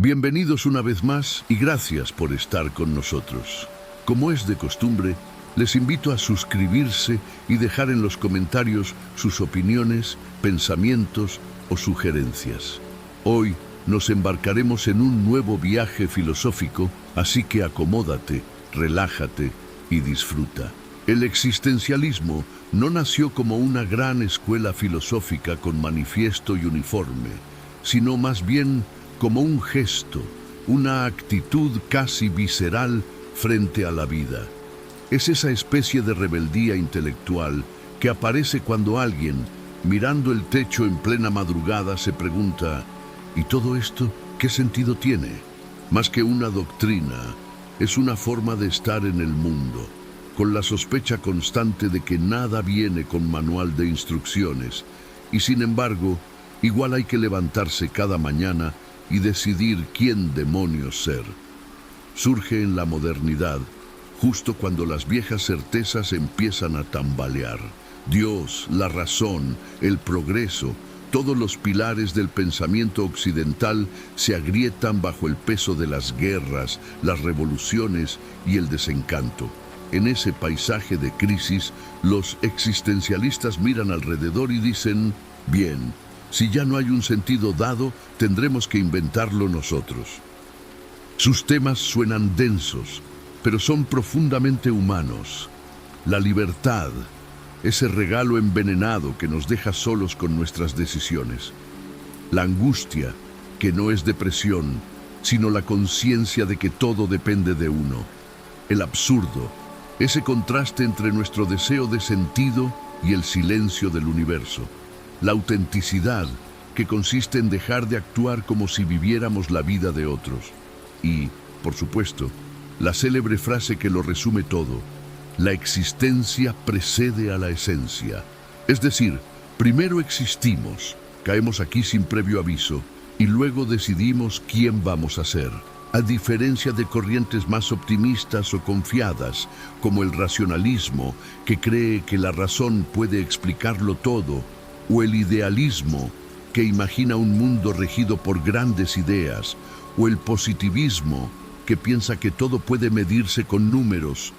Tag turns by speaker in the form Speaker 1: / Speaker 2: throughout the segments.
Speaker 1: Bienvenidos una vez más y gracias por estar con nosotros. Como es de costumbre, les invito a suscribirse y dejar en los comentarios sus opiniones, pensamientos o sugerencias. Hoy nos embarcaremos en un nuevo viaje filosófico, así que acomódate, relájate y disfruta. El existencialismo no nació como una gran escuela filosófica con manifiesto y uniforme, sino más bien como un gesto, una actitud casi visceral frente a la vida. Es esa especie de rebeldía intelectual que aparece cuando alguien, mirando el techo en plena madrugada, se pregunta: ¿y todo esto qué sentido tiene? Más que una doctrina, es una forma de estar en el mundo, con la sospecha constante de que nada viene con manual de instrucciones, y sin embargo, igual hay que levantarse cada mañana y decidir quién demonios ser. Surge en la modernidad, justo cuando las viejas certezas empiezan a tambalear. Dios, la razón, el progreso, todos los pilares del pensamiento occidental se agrietan bajo el peso de las guerras, las revoluciones y el desencanto. En ese paisaje de crisis, los existencialistas miran alrededor y dicen: bien, si ya no hay un sentido dado, tendremos que inventarlo nosotros. Sus temas suenan densos, pero son profundamente humanos. La libertad, ese regalo envenenado que nos deja solos con nuestras decisiones. La angustia, que no es depresión, sino la conciencia de que todo depende de uno. El absurdo, ese contraste entre nuestro deseo de sentido y el silencio del universo. La autenticidad, que consiste en dejar de actuar como si viviéramos la vida de otros. Y, por supuesto, la célebre frase que lo resume todo: la existencia precede a la esencia. Es decir, primero existimos, caemos aquí sin previo aviso, y luego decidimos quién vamos a ser. A diferencia de corrientes más optimistas o confiadas, como el racionalismo, que cree que la razón puede explicarlo todo, o el idealismo, que imagina un mundo regido por grandes ideas, o el positivismo, que piensa que todo puede medirse con números.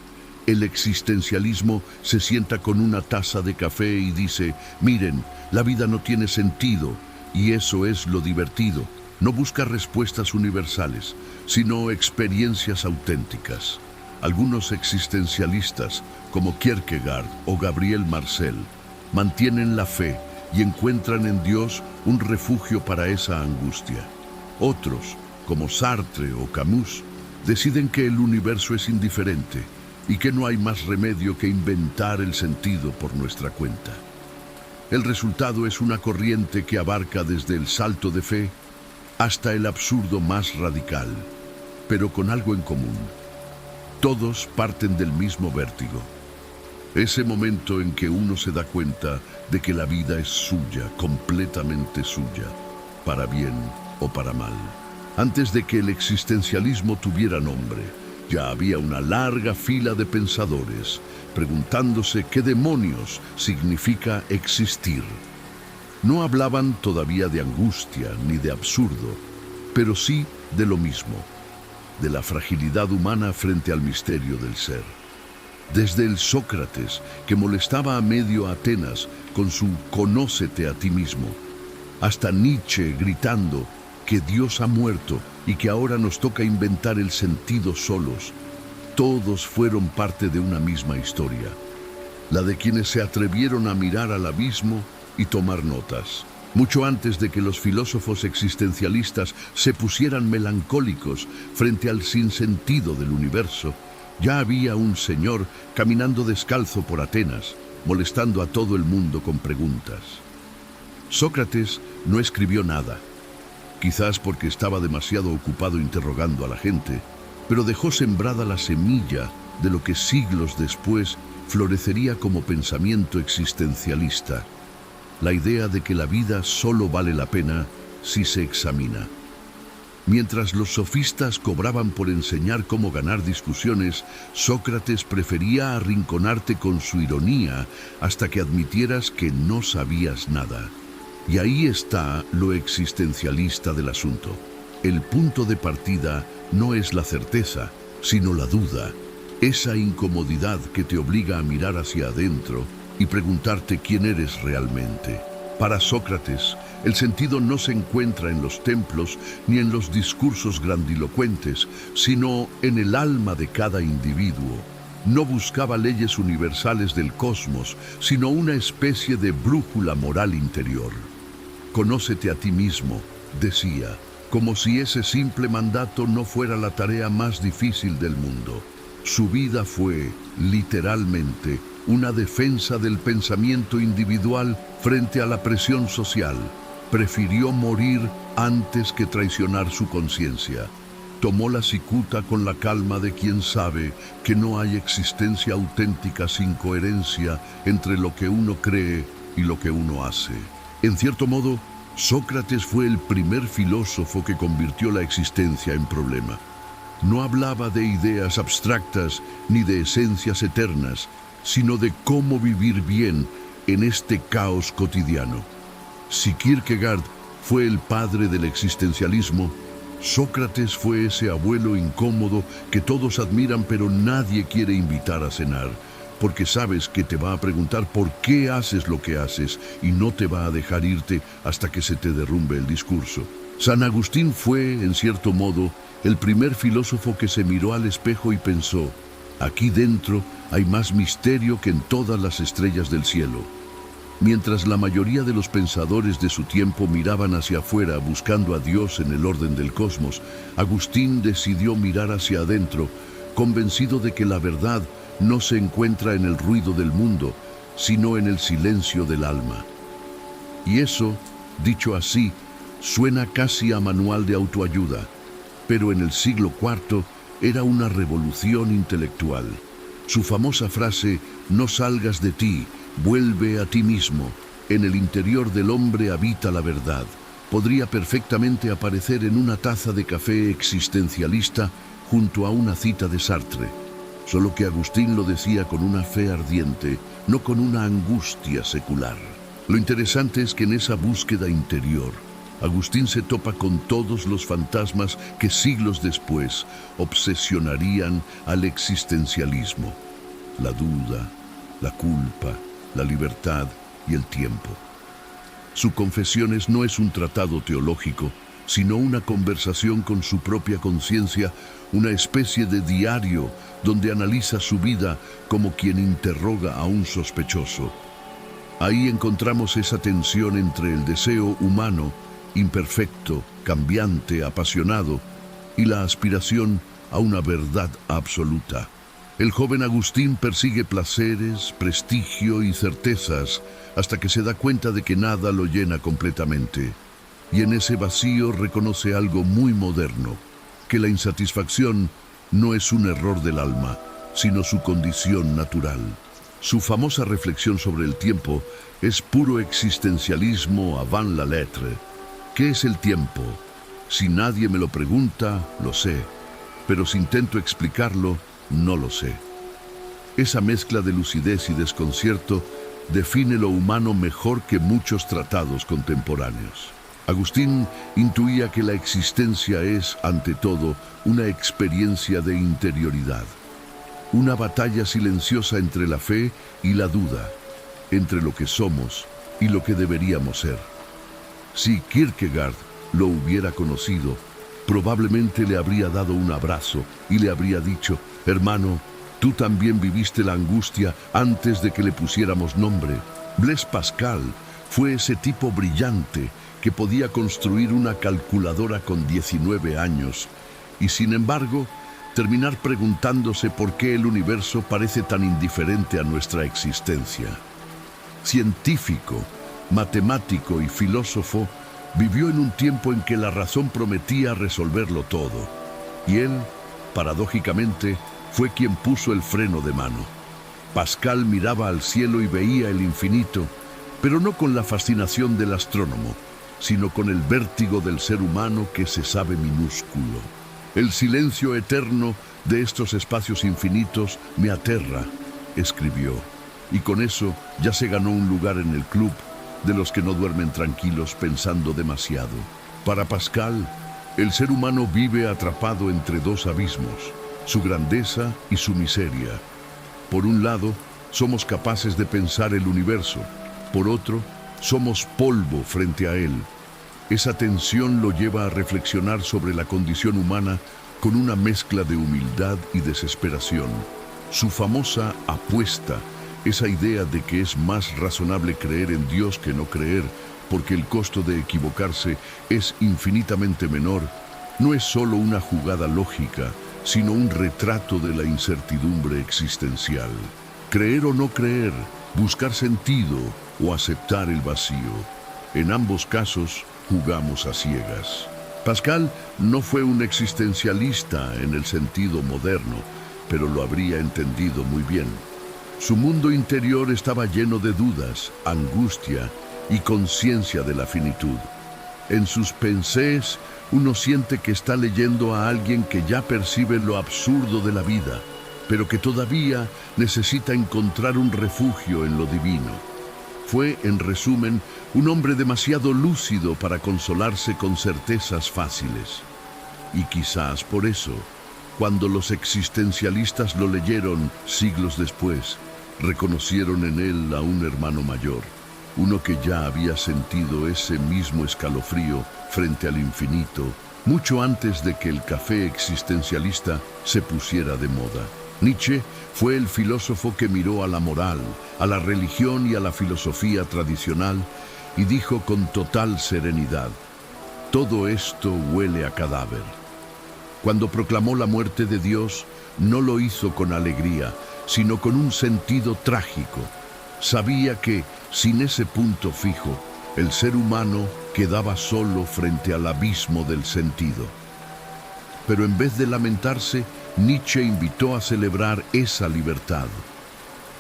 Speaker 1: El existencialismo se sienta con una taza de café y dice: miren, la vida no tiene sentido, y eso es lo divertido. No busca respuestas universales, sino experiencias auténticas. Algunos existencialistas, como Kierkegaard o Gabriel Marcel, mantienen la fe y encuentran en Dios un refugio para esa angustia. Otros, como Sartre o Camus, deciden que el universo es indiferente y que no hay más remedio que inventar el sentido por nuestra cuenta. El resultado es una corriente que abarca desde el salto de fe hasta el absurdo más radical, pero con algo en común. Todos parten del mismo vértigo. Ese momento en que uno se da cuenta de que la vida es suya, completamente suya, para bien o para mal. Antes de que el existencialismo tuviera nombre, ya había una larga fila de pensadores preguntándose qué demonios significa existir. No hablaban todavía de angustia ni de absurdo, pero sí de lo mismo, de la fragilidad humana frente al misterio del ser. Desde el Sócrates, que molestaba a medio Atenas con su «conócete a ti mismo», hasta Nietzsche gritando que Dios ha muerto y que ahora nos toca inventar el sentido solos, todos fueron parte de una misma historia, la de quienes se atrevieron a mirar al abismo y tomar notas. Mucho antes de que los filósofos existencialistas se pusieran melancólicos frente al sinsentido del universo, ya había un señor caminando descalzo por Atenas, molestando a todo el mundo con preguntas. Sócrates no escribió nada, quizás porque estaba demasiado ocupado interrogando a la gente, pero dejó sembrada la semilla de lo que siglos después florecería como pensamiento existencialista: la idea de que la vida solo vale la pena si se examina. Mientras los sofistas cobraban por enseñar cómo ganar discusiones, Sócrates prefería arrinconarte con su ironía hasta que admitieras que no sabías nada. Y ahí está lo existencialista del asunto. El punto de partida no es la certeza, sino la duda, esa incomodidad que te obliga a mirar hacia adentro y preguntarte quién eres realmente. Para Sócrates, el sentido no se encuentra en los templos ni en los discursos grandilocuentes, sino en el alma de cada individuo. No buscaba leyes universales del cosmos, sino una especie de brújula moral interior. Conócete a ti mismo, decía, como si ese simple mandato no fuera la tarea más difícil del mundo. Su vida fue, literalmente, una defensa del pensamiento individual frente a la presión social. Prefirió morir antes que traicionar su conciencia. Tomó la cicuta con la calma de quien sabe que no hay existencia auténtica sin coherencia entre lo que uno cree y lo que uno hace. En cierto modo, Sócrates fue el primer filósofo que convirtió la existencia en problema. No hablaba de ideas abstractas ni de esencias eternas, sino de cómo vivir bien en este caos cotidiano. Si Kierkegaard fue el padre del existencialismo, Sócrates fue ese abuelo incómodo que todos admiran pero nadie quiere invitar a cenar, porque sabes que te va a preguntar por qué haces lo que haces y no te va a dejar irte hasta que se te derrumbe el discurso. San Agustín fue, en cierto modo, el primer filósofo que se miró al espejo y pensó: aquí dentro hay más misterio que en todas las estrellas del cielo. Mientras la mayoría de los pensadores de su tiempo miraban hacia afuera buscando a Dios en el orden del cosmos, Agustín decidió mirar hacia adentro, convencido de que la verdad no se encuentra en el ruido del mundo, sino en el silencio del alma. Y eso, dicho así, suena casi a manual de autoayuda, pero en el siglo IV era una revolución intelectual. Su famosa frase, no salgas de ti, vuelve a ti mismo, en el interior del hombre habita la verdad, podría perfectamente aparecer en una taza de café existencialista junto a una cita de Sartre. Solo que Agustín lo decía con una fe ardiente, no con una angustia secular. Lo interesante es que en esa búsqueda interior, Agustín se topa con todos los fantasmas que siglos después obsesionarían al existencialismo: la duda, la culpa, la libertad y el tiempo. Su Confesiones no es un tratado teológico, sino una conversación con su propia conciencia, una especie de diario donde analiza su vida como quien interroga a un sospechoso. Ahí encontramos esa tensión entre el deseo humano, imperfecto, cambiante, apasionado, y la aspiración a una verdad absoluta. El joven Agustín persigue placeres, prestigio y certezas hasta que se da cuenta de que nada lo llena completamente. Y en ese vacío reconoce algo muy moderno, que la insatisfacción no es un error del alma, sino su condición natural. Su famosa reflexión sobre el tiempo es puro existencialismo avant la lettre. ¿Qué es el tiempo? Si nadie me lo pregunta, lo sé, pero si intento explicarlo, no lo sé. Esa mezcla de lucidez y desconcierto define lo humano mejor que muchos tratados contemporáneos. Agustín intuía que la existencia es, ante todo, una experiencia de interioridad, una batalla silenciosa entre la fe y la duda, entre lo que somos y lo que deberíamos ser. Si Kierkegaard lo hubiera conocido, probablemente le habría dado un abrazo y le habría dicho: hermano, tú también viviste la angustia antes de que le pusiéramos nombre. Blaise Pascal fue ese tipo brillante que podía construir una calculadora con 19 años y, sin embargo, terminar preguntándose por qué el universo parece tan indiferente a nuestra existencia. Científico, matemático y filósofo, vivió en un tiempo en que la razón prometía resolverlo todo, y él, paradójicamente, fue quien puso el freno de mano. Pascal miraba al cielo y veía el infinito, pero no con la fascinación del astrónomo, sino con el vértigo del ser humano que se sabe minúsculo. El silencio eterno de estos espacios infinitos me aterra, escribió, y con eso ya se ganó un lugar en el club de los que no duermen tranquilos pensando demasiado. Para Pascal, El ser humano vive atrapado entre dos abismos, su grandeza y su miseria. Por un lado, somos capaces de pensar el universo. Por otro, somos polvo frente a él. Esa tensión lo lleva a reflexionar sobre la condición humana con una mezcla de humildad y desesperación. Su famosa apuesta, esa idea de que es más razonable creer en Dios que no creer, porque el costo de equivocarse es infinitamente menor, no es solo una jugada lógica, sino un retrato de la incertidumbre existencial. Creer o no creer, buscar sentido o aceptar el vacío. En ambos casos, jugamos a ciegas. Pascal no fue un existencialista en el sentido moderno, pero lo habría entendido muy bien. Su mundo interior estaba lleno de dudas, angustia y conciencia de la finitud. En sus pensées, uno siente que está leyendo a alguien que ya percibe lo absurdo de la vida, pero que todavía necesita encontrar un refugio en lo divino. Fue, en resumen, un hombre demasiado lúcido para consolarse con certezas fáciles. Y quizás por eso, cuando los existencialistas lo leyeron siglos después, reconocieron en él a un hermano mayor, uno que ya había sentido ese mismo escalofrío frente al infinito, mucho antes de que el café existencialista se pusiera de moda. Nietzsche fue el filósofo que miró a la moral, a la religión y a la filosofía tradicional y dijo con total serenidad: todo esto huele a cadáver. Cuando proclamó la muerte de Dios, no lo hizo con alegría, sino con un sentido trágico. Sabía que, sin ese punto fijo, el ser humano quedaba solo frente al abismo del sentido. Pero en vez de lamentarse, Nietzsche invitó a celebrar esa libertad.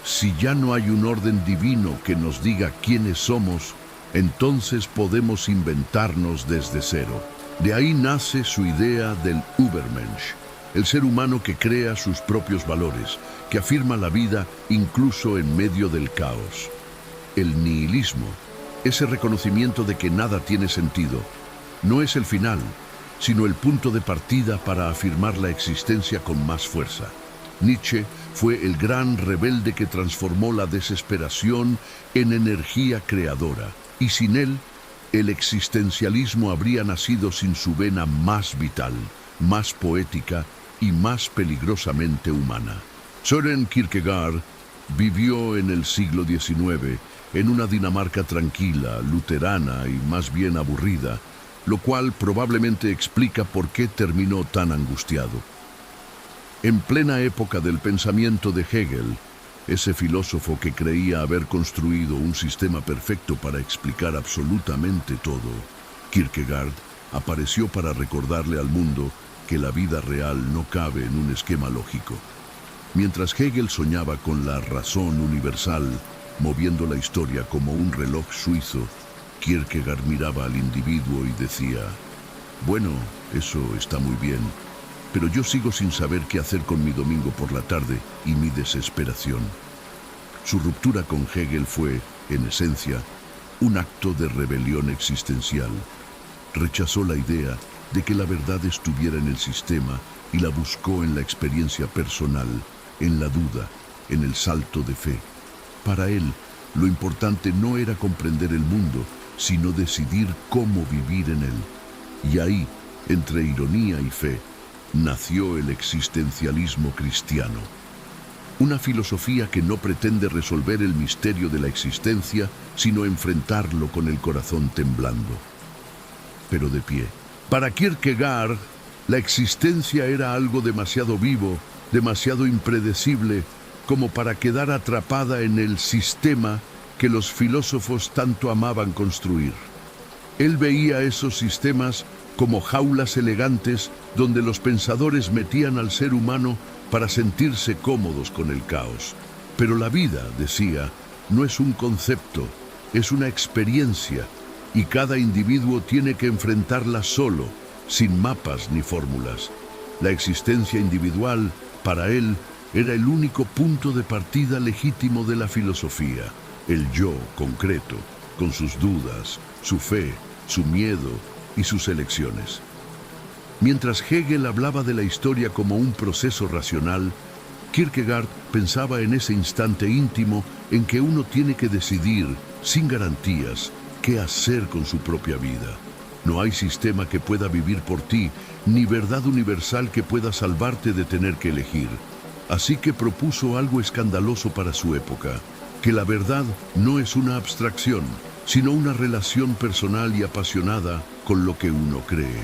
Speaker 1: Si ya no hay un orden divino que nos diga quiénes somos, entonces podemos inventarnos desde cero. De ahí nace su idea del Übermensch, el ser humano que crea sus propios valores, que afirma la vida incluso en medio del caos. El nihilismo, ese reconocimiento de que nada tiene sentido, no es el final, sino el punto de partida para afirmar la existencia con más fuerza. Nietzsche fue el gran rebelde que transformó la desesperación en energía creadora, y sin él, el existencialismo habría nacido sin su vena más vital, más poética y más peligrosamente humana. Søren Kierkegaard vivió en el siglo XIX en una Dinamarca tranquila, luterana y más bien aburrida, lo cual probablemente explica por qué terminó tan angustiado. En plena época del pensamiento de Hegel, ese filósofo que creía haber construido un sistema perfecto para explicar absolutamente todo, Kierkegaard apareció para recordarle al mundo que la vida real no cabe en un esquema lógico. Mientras Hegel soñaba con la razón universal, moviendo la historia como un reloj suizo, Kierkegaard miraba al individuo y decía: bueno, eso está muy bien, pero yo sigo sin saber qué hacer con mi domingo por la tarde y mi desesperación. Su ruptura con Hegel fue, en esencia, un acto de rebelión existencial. Rechazó la idea de que la verdad estuviera en el sistema y la buscó en la experiencia personal, en la duda, en el salto de fe. Para él, lo importante no era comprender el mundo, sino decidir cómo vivir en él. Y ahí, entre ironía y fe, nació el existencialismo cristiano. Una filosofía que no pretende resolver el misterio de la existencia, sino enfrentarlo con el corazón temblando. Pero de pie. Para Kierkegaard, la existencia era algo demasiado vivo, demasiado impredecible, como para quedar atrapada en el sistema que los filósofos tanto amaban construir. Él veía esos sistemas como jaulas elegantes donde los pensadores metían al ser humano para sentirse cómodos con el caos. Pero la vida, decía, no es un concepto, es una experiencia, y cada individuo tiene que enfrentarla solo, sin mapas ni fórmulas. La existencia individual, para él, era el único punto de partida legítimo de la filosofía, el yo concreto, con sus dudas, su fe, su miedo y sus elecciones. Mientras Hegel hablaba de la historia como un proceso racional, Kierkegaard pensaba en ese instante íntimo en que uno tiene que decidir, sin garantías, qué hacer con su propia vida. No hay sistema que pueda vivir por ti, ni verdad universal que pueda salvarte de tener que elegir. Así que propuso algo escandaloso para su época, que la verdad no es una abstracción, sino una relación personal y apasionada con lo que uno cree.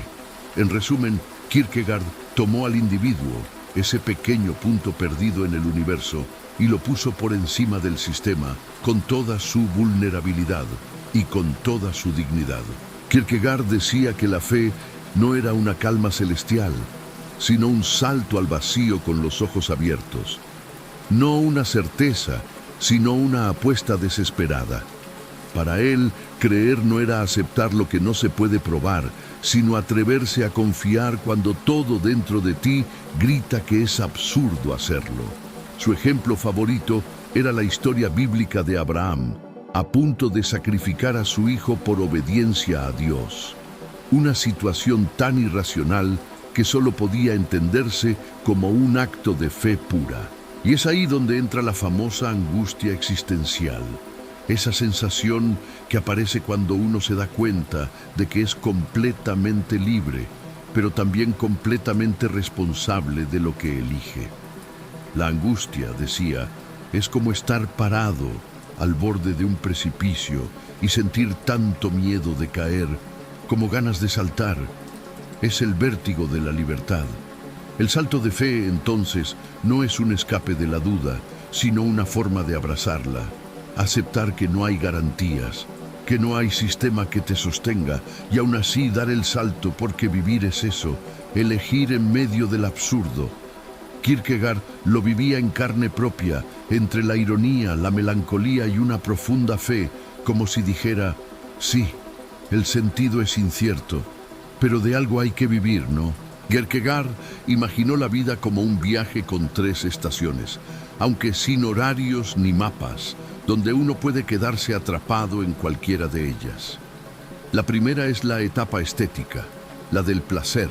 Speaker 1: En resumen, Kierkegaard tomó al individuo, ese pequeño punto perdido en el universo, y lo puso por encima del sistema, con toda su vulnerabilidad y con toda su dignidad. Kierkegaard decía que la fe no era una calma celestial, sino un salto al vacío con los ojos abiertos. No una certeza, sino una apuesta desesperada. Para él, creer no era aceptar lo que no se puede probar, sino atreverse a confiar cuando todo dentro de ti grita que es absurdo hacerlo. Su ejemplo favorito era la historia bíblica de Abraham, a punto de sacrificar a su hijo por obediencia a Dios. Una situación tan irracional que solo podía entenderse como un acto de fe pura. Y es ahí donde entra la famosa angustia existencial. Esa sensación que aparece cuando uno se da cuenta de que es completamente libre, pero también completamente responsable de lo que elige. La angustia, decía, es como estar parado al borde de un precipicio y sentir tanto miedo de caer como ganas de saltar. Es el vértigo de la libertad. El salto de fe, entonces, no es un escape de la duda, sino una forma de abrazarla. Aceptar que no hay garantías, que no hay sistema que te sostenga y aún así dar el salto porque vivir es eso, elegir en medio del absurdo. Kierkegaard lo vivía en carne propia, entre la ironía, la melancolía y una profunda fe, como si dijera, sí, el sentido es incierto, pero de algo hay que vivir, ¿no? Kierkegaard imaginó la vida como un viaje con 3 estaciones, aunque sin horarios ni mapas, donde uno puede quedarse atrapado en cualquiera de ellas. La primera es la etapa estética, la del placer,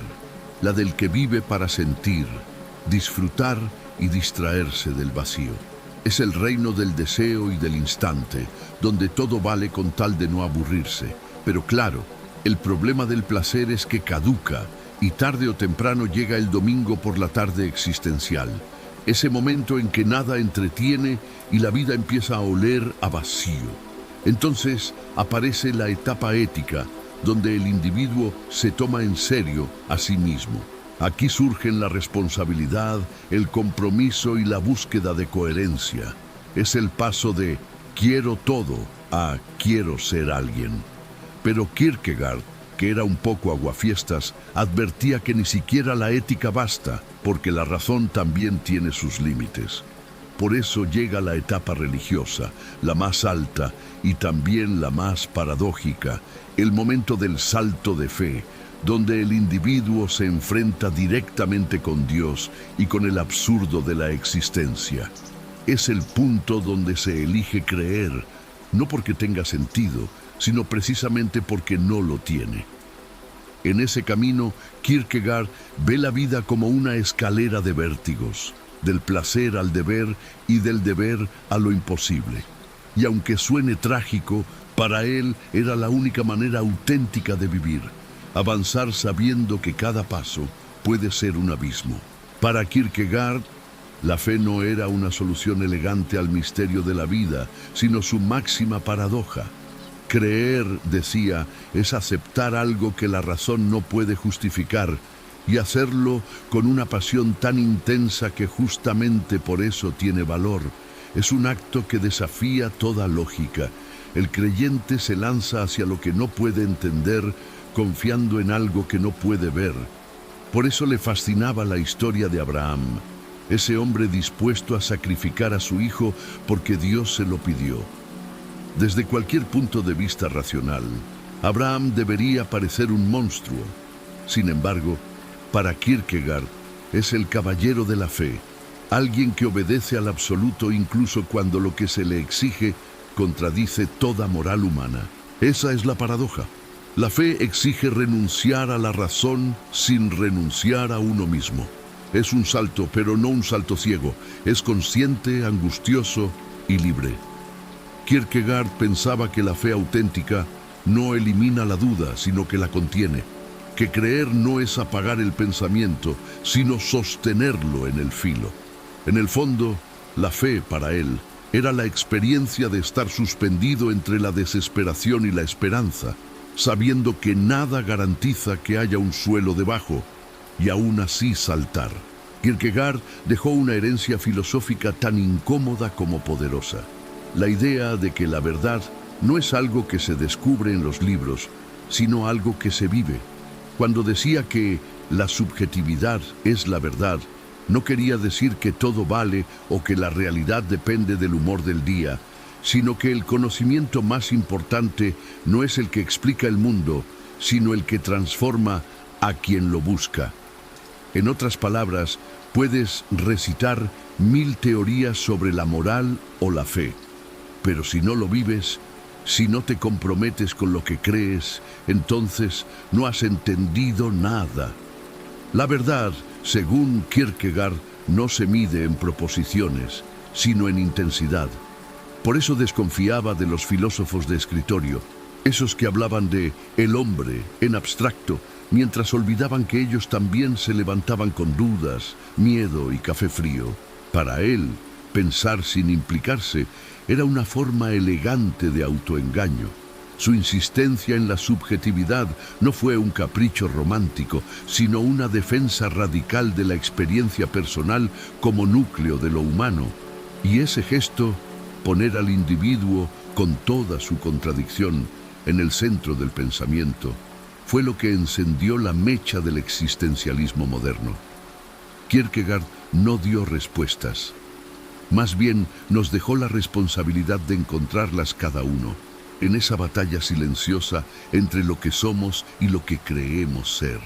Speaker 1: la del que vive para sentir, disfrutar y distraerse del vacío. Es el reino del deseo y del instante, donde todo vale con tal de no aburrirse. Pero claro, el problema del placer es que caduca y tarde o temprano llega el domingo por la tarde existencial. Ese momento en que nada entretiene y la vida empieza a oler a vacío. Entonces aparece la etapa ética, donde el individuo se toma en serio a sí mismo. Aquí surgen la responsabilidad, el compromiso y la búsqueda de coherencia. Es el paso de quiero todo a quiero ser alguien. Pero Kierkegaard, que era un poco aguafiestas, advertía que ni siquiera la ética basta, porque la razón también tiene sus límites. Por eso llega la etapa religiosa, la más alta y también la más paradójica, el momento del salto de fe, donde el individuo se enfrenta directamente con Dios y con el absurdo de la existencia. Es el punto donde se elige creer, no porque tenga sentido, sino precisamente porque no lo tiene. En ese camino, Kierkegaard ve la vida como una escalera de vértigos, del placer al deber y del deber a lo imposible. Y aunque suene trágico, para él era la única manera auténtica de vivir, avanzar sabiendo que cada paso puede ser un abismo. Para Kierkegaard, la fe no era una solución elegante al misterio de la vida, sino su máxima paradoja. Creer, decía, es aceptar algo que la razón no puede justificar y hacerlo con una pasión tan intensa que justamente por eso tiene valor. Es un acto que desafía toda lógica. El creyente se lanza hacia lo que no puede entender, confiando en algo que no puede ver. Por eso le fascinaba la historia de Abraham, ese hombre dispuesto a sacrificar a su hijo porque Dios se lo pidió. Desde cualquier punto de vista racional, Abraham debería parecer un monstruo. Sin embargo, para Kierkegaard es el caballero de la fe, alguien que obedece al absoluto incluso cuando lo que se le exige contradice toda moral humana. Esa es la paradoja. La fe exige renunciar a la razón sin renunciar a uno mismo. Es un salto, pero no un salto ciego. Es consciente, angustioso y libre. Kierkegaard pensaba que la fe auténtica no elimina la duda, sino que la contiene. Que creer no es apagar el pensamiento, sino sostenerlo en el filo. En el fondo, la fe para él era la experiencia de estar suspendido entre la desesperación y la esperanza, sabiendo que nada garantiza que haya un suelo debajo, y aún así saltar. Kierkegaard dejó una herencia filosófica tan incómoda como poderosa. La idea de que la verdad no es algo que se descubre en los libros, sino algo que se vive. Cuando decía que la subjetividad es la verdad, no quería decir que todo vale o que la realidad depende del humor del día, sino que el conocimiento más importante no es el que explica el mundo, sino el que transforma a quien lo busca. En otras palabras, puedes recitar 1000 teorías sobre la moral o la fe, pero si no lo vives, si no te comprometes con lo que crees, entonces no has entendido nada. La verdad, según Kierkegaard, no se mide en proposiciones, sino en intensidad. Por eso desconfiaba de los filósofos de escritorio, esos que hablaban de el hombre en abstracto, mientras olvidaban que ellos también se levantaban con dudas, miedo y café frío. Para él, pensar sin implicarse era una forma elegante de autoengaño. Su insistencia en la subjetividad no fue un capricho romántico, sino una defensa radical de la experiencia personal como núcleo de lo humano. Y ese gesto, poner al individuo con toda su contradicción en el centro del pensamiento, fue lo que encendió la mecha del existencialismo moderno. Kierkegaard no dio respuestas. Más bien nos dejó la responsabilidad de encontrarlas cada uno, en esa batalla silenciosa entre lo que somos y lo que creemos ser.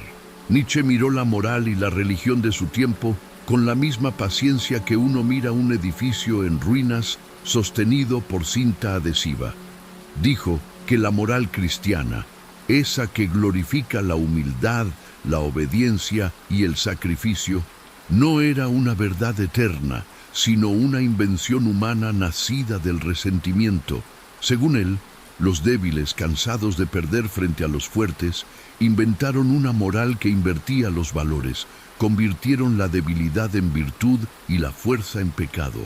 Speaker 1: Nietzsche miró la moral y la religión de su tiempo con la misma paciencia que uno mira un edificio en ruinas sostenido por cinta adhesiva. Dijo que la moral cristiana, esa que glorifica la humildad, la obediencia y el sacrificio, no era una verdad eterna, sino una invención humana nacida del resentimiento. Según él, los débiles, cansados de perder frente a los fuertes, inventaron una moral que invertía los valores, convirtieron la debilidad en virtud y la fuerza en pecado.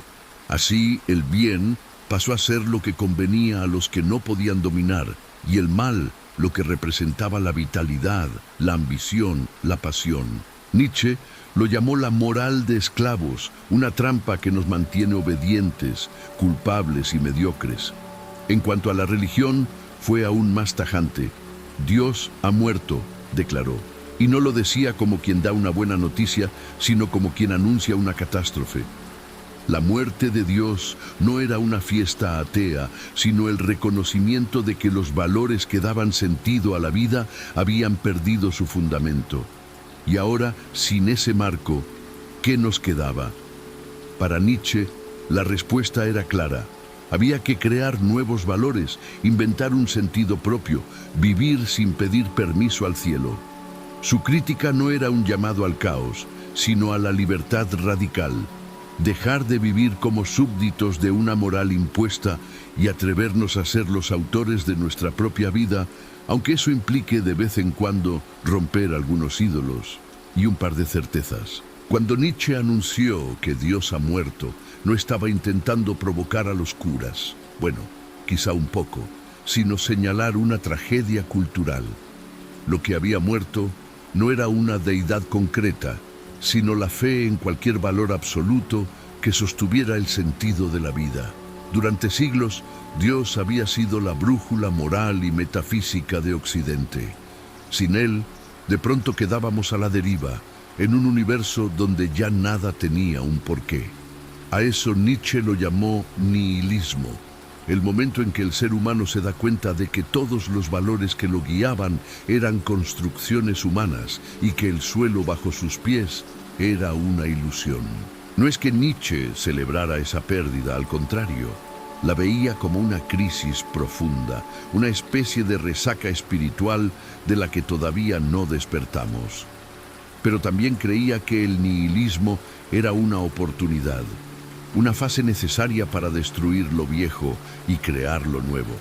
Speaker 1: Así, el bien pasó a ser lo que convenía a los que no podían dominar, y el mal lo que representaba la vitalidad, la ambición, la pasión. Nietzsche lo llamó la moral de esclavos, una trampa que nos mantiene obedientes, culpables y mediocres. En cuanto a la religión, fue aún más tajante. Dios ha muerto, declaró, y no lo decía como quien da una buena noticia, sino como quien anuncia una catástrofe. La muerte de Dios no era una fiesta atea, sino el reconocimiento de que los valores que daban sentido a la vida habían perdido su fundamento. Y ahora, sin ese marco, ¿qué nos quedaba? Para Nietzsche, la respuesta era clara. Había que crear nuevos valores, inventar un sentido propio, vivir sin pedir permiso al cielo. Su crítica no era un llamado al caos, sino a la libertad radical. Dejar de vivir como súbditos de una moral impuesta y atrevernos a ser los autores de nuestra propia vida, aunque eso implique de vez en cuando romper algunos ídolos y un par de certezas. Cuando Nietzsche anunció que Dios ha muerto, no estaba intentando provocar a los curas, bueno, quizá un poco, sino señalar una tragedia cultural. Lo que había muerto no era una deidad concreta, sino la fe en cualquier valor absoluto que sostuviera el sentido de la vida. Durante siglos, Dios había sido la brújula moral y metafísica de Occidente. Sin él, de pronto quedábamos a la deriva, en un universo donde ya nada tenía un porqué. A eso Nietzsche lo llamó nihilismo, el momento en que el ser humano se da cuenta de que todos los valores que lo guiaban eran construcciones humanas y que el suelo bajo sus pies era una ilusión. No es que Nietzsche celebrara esa pérdida, al contrario. La veía como una crisis profunda, una especie de resaca espiritual de la que todavía no despertamos. Pero también creía que el nihilismo era una oportunidad, una fase necesaria para destruir lo viejo y crear lo nuevo.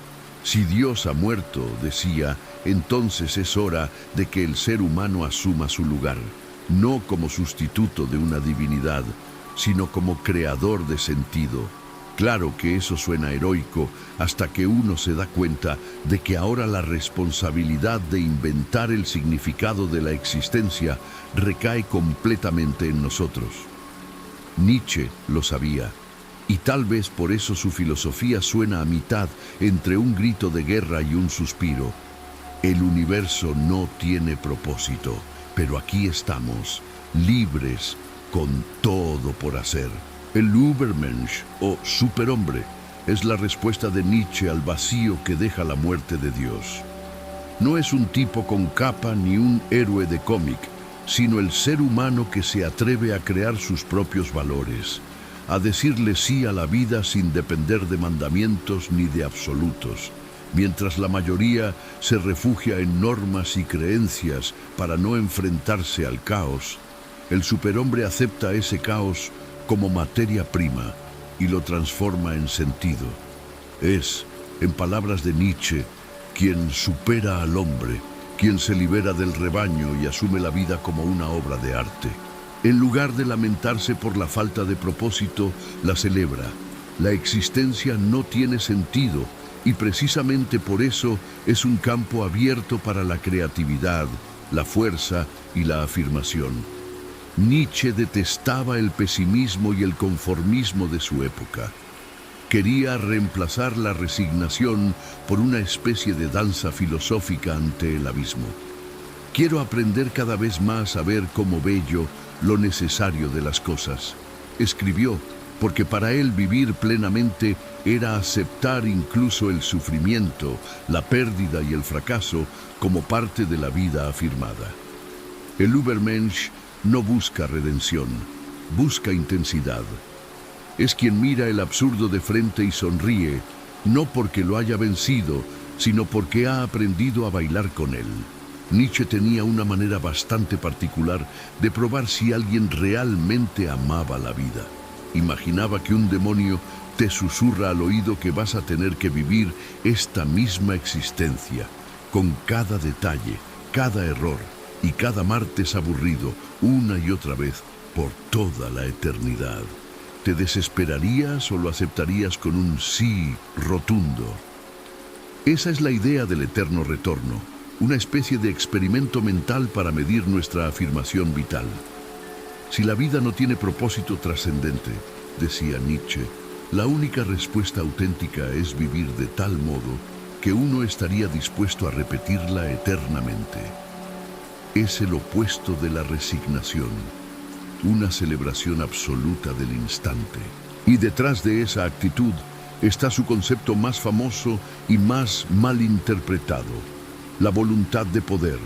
Speaker 1: Si Dios ha muerto, decía, entonces es hora de que el ser humano asuma su lugar, no como sustituto de una divinidad, sino como creador de sentido. Claro que eso suena heroico hasta que uno se da cuenta de que ahora la responsabilidad de inventar el significado de la existencia recae completamente en nosotros. Nietzsche lo sabía, y tal vez por eso su filosofía suena a mitad entre un grito de guerra y un suspiro. El universo no tiene propósito, pero aquí estamos, libres, con todo por hacer. El Übermensch, o superhombre, es la respuesta de Nietzsche al vacío que deja la muerte de Dios. No es un tipo con capa ni un héroe de cómic, sino el ser humano que se atreve a crear sus propios valores, a decirle sí a la vida sin depender de mandamientos ni de absolutos, mientras la mayoría se refugia en normas y creencias para no enfrentarse al caos. El superhombre acepta ese caos como materia prima y lo transforma en sentido. Es, en palabras de Nietzsche, quien supera al hombre, quien se libera del rebaño y asume la vida como una obra de arte. En lugar de lamentarse por la falta de propósito, la celebra. La existencia no tiene sentido y precisamente por eso es un campo abierto para la creatividad, la fuerza y la afirmación. Nietzsche detestaba el pesimismo y el conformismo de su época. Quería reemplazar la resignación por una especie de danza filosófica ante el abismo. Quiero aprender cada vez más a ver como bello lo necesario de las cosas, escribió, porque para él vivir plenamente era aceptar incluso el sufrimiento, la pérdida y el fracaso como parte de la vida afirmada. El Übermensch no busca redención, busca intensidad. Es quien mira el absurdo de frente y sonríe, no porque lo haya vencido, sino porque ha aprendido a bailar con él. Nietzsche tenía una manera bastante particular de probar si alguien realmente amaba la vida. Imaginaba que un demonio te susurra al oído que vas a tener que vivir esta misma existencia, con cada detalle, cada error y cada martes aburrido, una y otra vez, por toda la eternidad. ¿Te desesperarías o lo aceptarías con un sí rotundo? Esa es la idea del eterno retorno, una especie de experimento mental para medir nuestra afirmación vital. Si la vida no tiene propósito trascendente, decía Nietzsche, la única respuesta auténtica es vivir de tal modo que uno estaría dispuesto a repetirla eternamente. Es el opuesto de la resignación, una celebración absoluta del instante. Y detrás de esa actitud está su concepto más famoso y más malinterpretado, la voluntad de poder.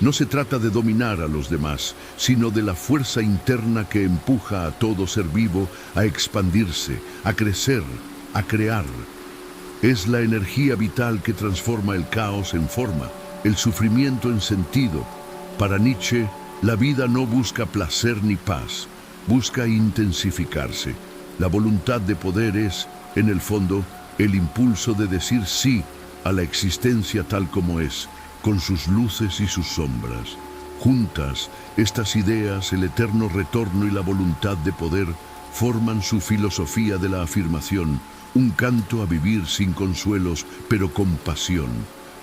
Speaker 1: No se trata de dominar a los demás, sino de la fuerza interna que empuja a todo ser vivo a expandirse, a crecer, a crear. Es la energía vital que transforma el caos en forma, el sufrimiento en sentido. Para Nietzsche, la vida no busca placer ni paz, busca intensificarse. La voluntad de poder es, en el fondo, el impulso de decir sí a la existencia tal como es, con sus luces y sus sombras. Juntas, estas ideas, el eterno retorno y la voluntad de poder, forman su filosofía de la afirmación, un canto a vivir sin consuelos, pero con pasión.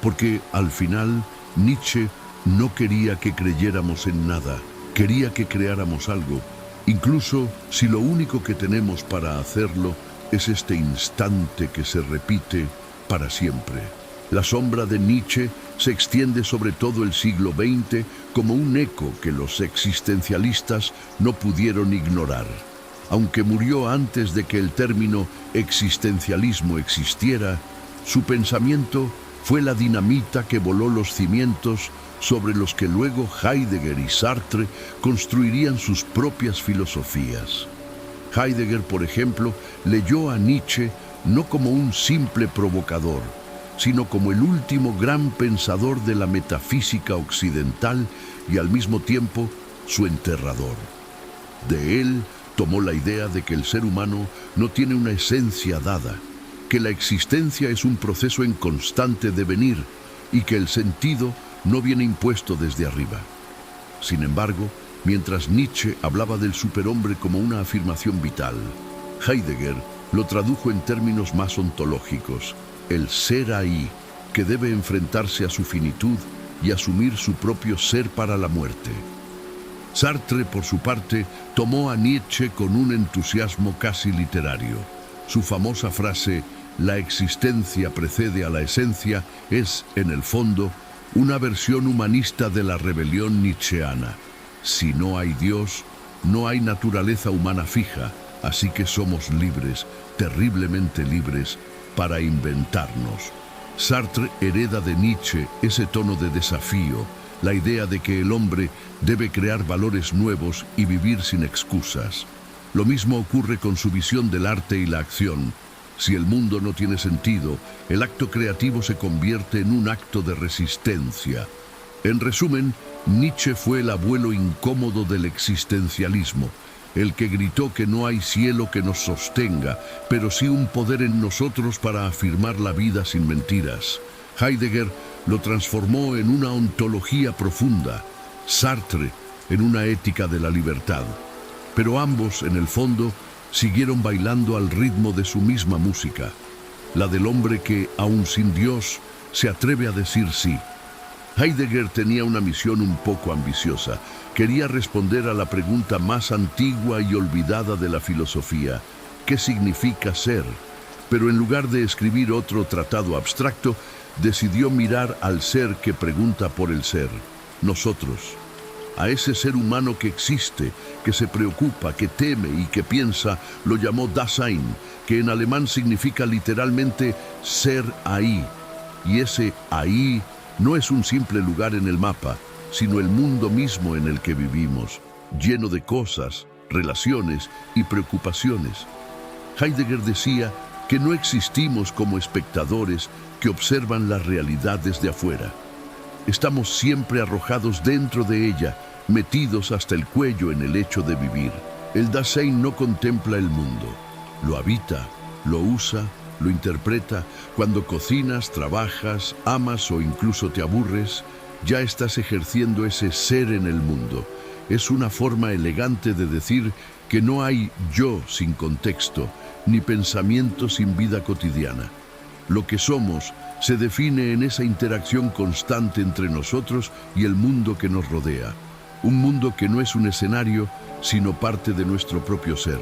Speaker 1: Porque, al final, Nietzsche no quería que creyéramos en nada, quería que creáramos algo, incluso si lo único que tenemos para hacerlo es este instante que se repite para siempre. La sombra de Nietzsche se extiende sobre todo el siglo XX como un eco que los existencialistas no pudieron ignorar. Aunque murió antes de que el término existencialismo existiera, su pensamiento fue la dinamita que voló los cimientos sobre los que luego Heidegger y Sartre construirían sus propias filosofías. Heidegger, por ejemplo, leyó a Nietzsche no como un simple provocador, sino como el último gran pensador de la metafísica occidental y al mismo tiempo su enterrador. De él tomó la idea de que el ser humano no tiene una esencia dada, que la existencia es un proceso en constante devenir y que el sentido no viene impuesto desde arriba. Sin embargo, mientras Nietzsche hablaba del superhombre como una afirmación vital, Heidegger lo tradujo en términos más ontológicos, el ser ahí, que debe enfrentarse a su finitud y asumir su propio ser para la muerte. Sartre, por su parte, tomó a Nietzsche con un entusiasmo casi literario. Su famosa frase, "La existencia precede a la esencia", es, en el fondo, una versión humanista de la rebelión nietzscheana. Si no hay Dios, no hay naturaleza humana fija, así que somos libres, terriblemente libres, para inventarnos. Sartre hereda de Nietzsche ese tono de desafío, la idea de que el hombre debe crear valores nuevos y vivir sin excusas. Lo mismo ocurre con su visión del arte y la acción. Si el mundo no tiene sentido, el acto creativo se convierte en un acto de resistencia. En resumen, Nietzsche fue el abuelo incómodo del existencialismo, el que gritó que no hay cielo que nos sostenga, pero sí un poder en nosotros para afirmar la vida sin mentiras. Heidegger lo transformó en una ontología profunda, Sartre en una ética de la libertad. Pero ambos, en el fondo, siguieron bailando al ritmo de su misma música, la del hombre que, aun sin Dios, se atreve a decir sí. Heidegger tenía una misión un poco ambiciosa. Quería responder a la pregunta más antigua y olvidada de la filosofía: ¿qué significa ser? Pero en lugar de escribir otro tratado abstracto, decidió mirar al ser que pregunta por el ser, nosotros. A ese ser humano que existe, que se preocupa, que teme y que piensa, lo llamó Dasein, que en alemán significa literalmente ser ahí. Y ese ahí no es un simple lugar en el mapa, sino el mundo mismo en el que vivimos, lleno de cosas, relaciones y preocupaciones. Heidegger decía que no existimos como espectadores que observan la realidad desde afuera. Estamos siempre arrojados dentro de ella, metidos hasta el cuello en el hecho de vivir. El Dasein no contempla el mundo, lo habita, lo usa, lo interpreta. Cuando cocinas, trabajas, amas o incluso te aburres, ya estás ejerciendo ese ser en el mundo. Es una forma elegante de decir que no hay yo sin contexto, ni pensamiento sin vida cotidiana. Lo que somos se define en esa interacción constante entre nosotros y el mundo que nos rodea. Un mundo que no es un escenario, sino parte de nuestro propio ser.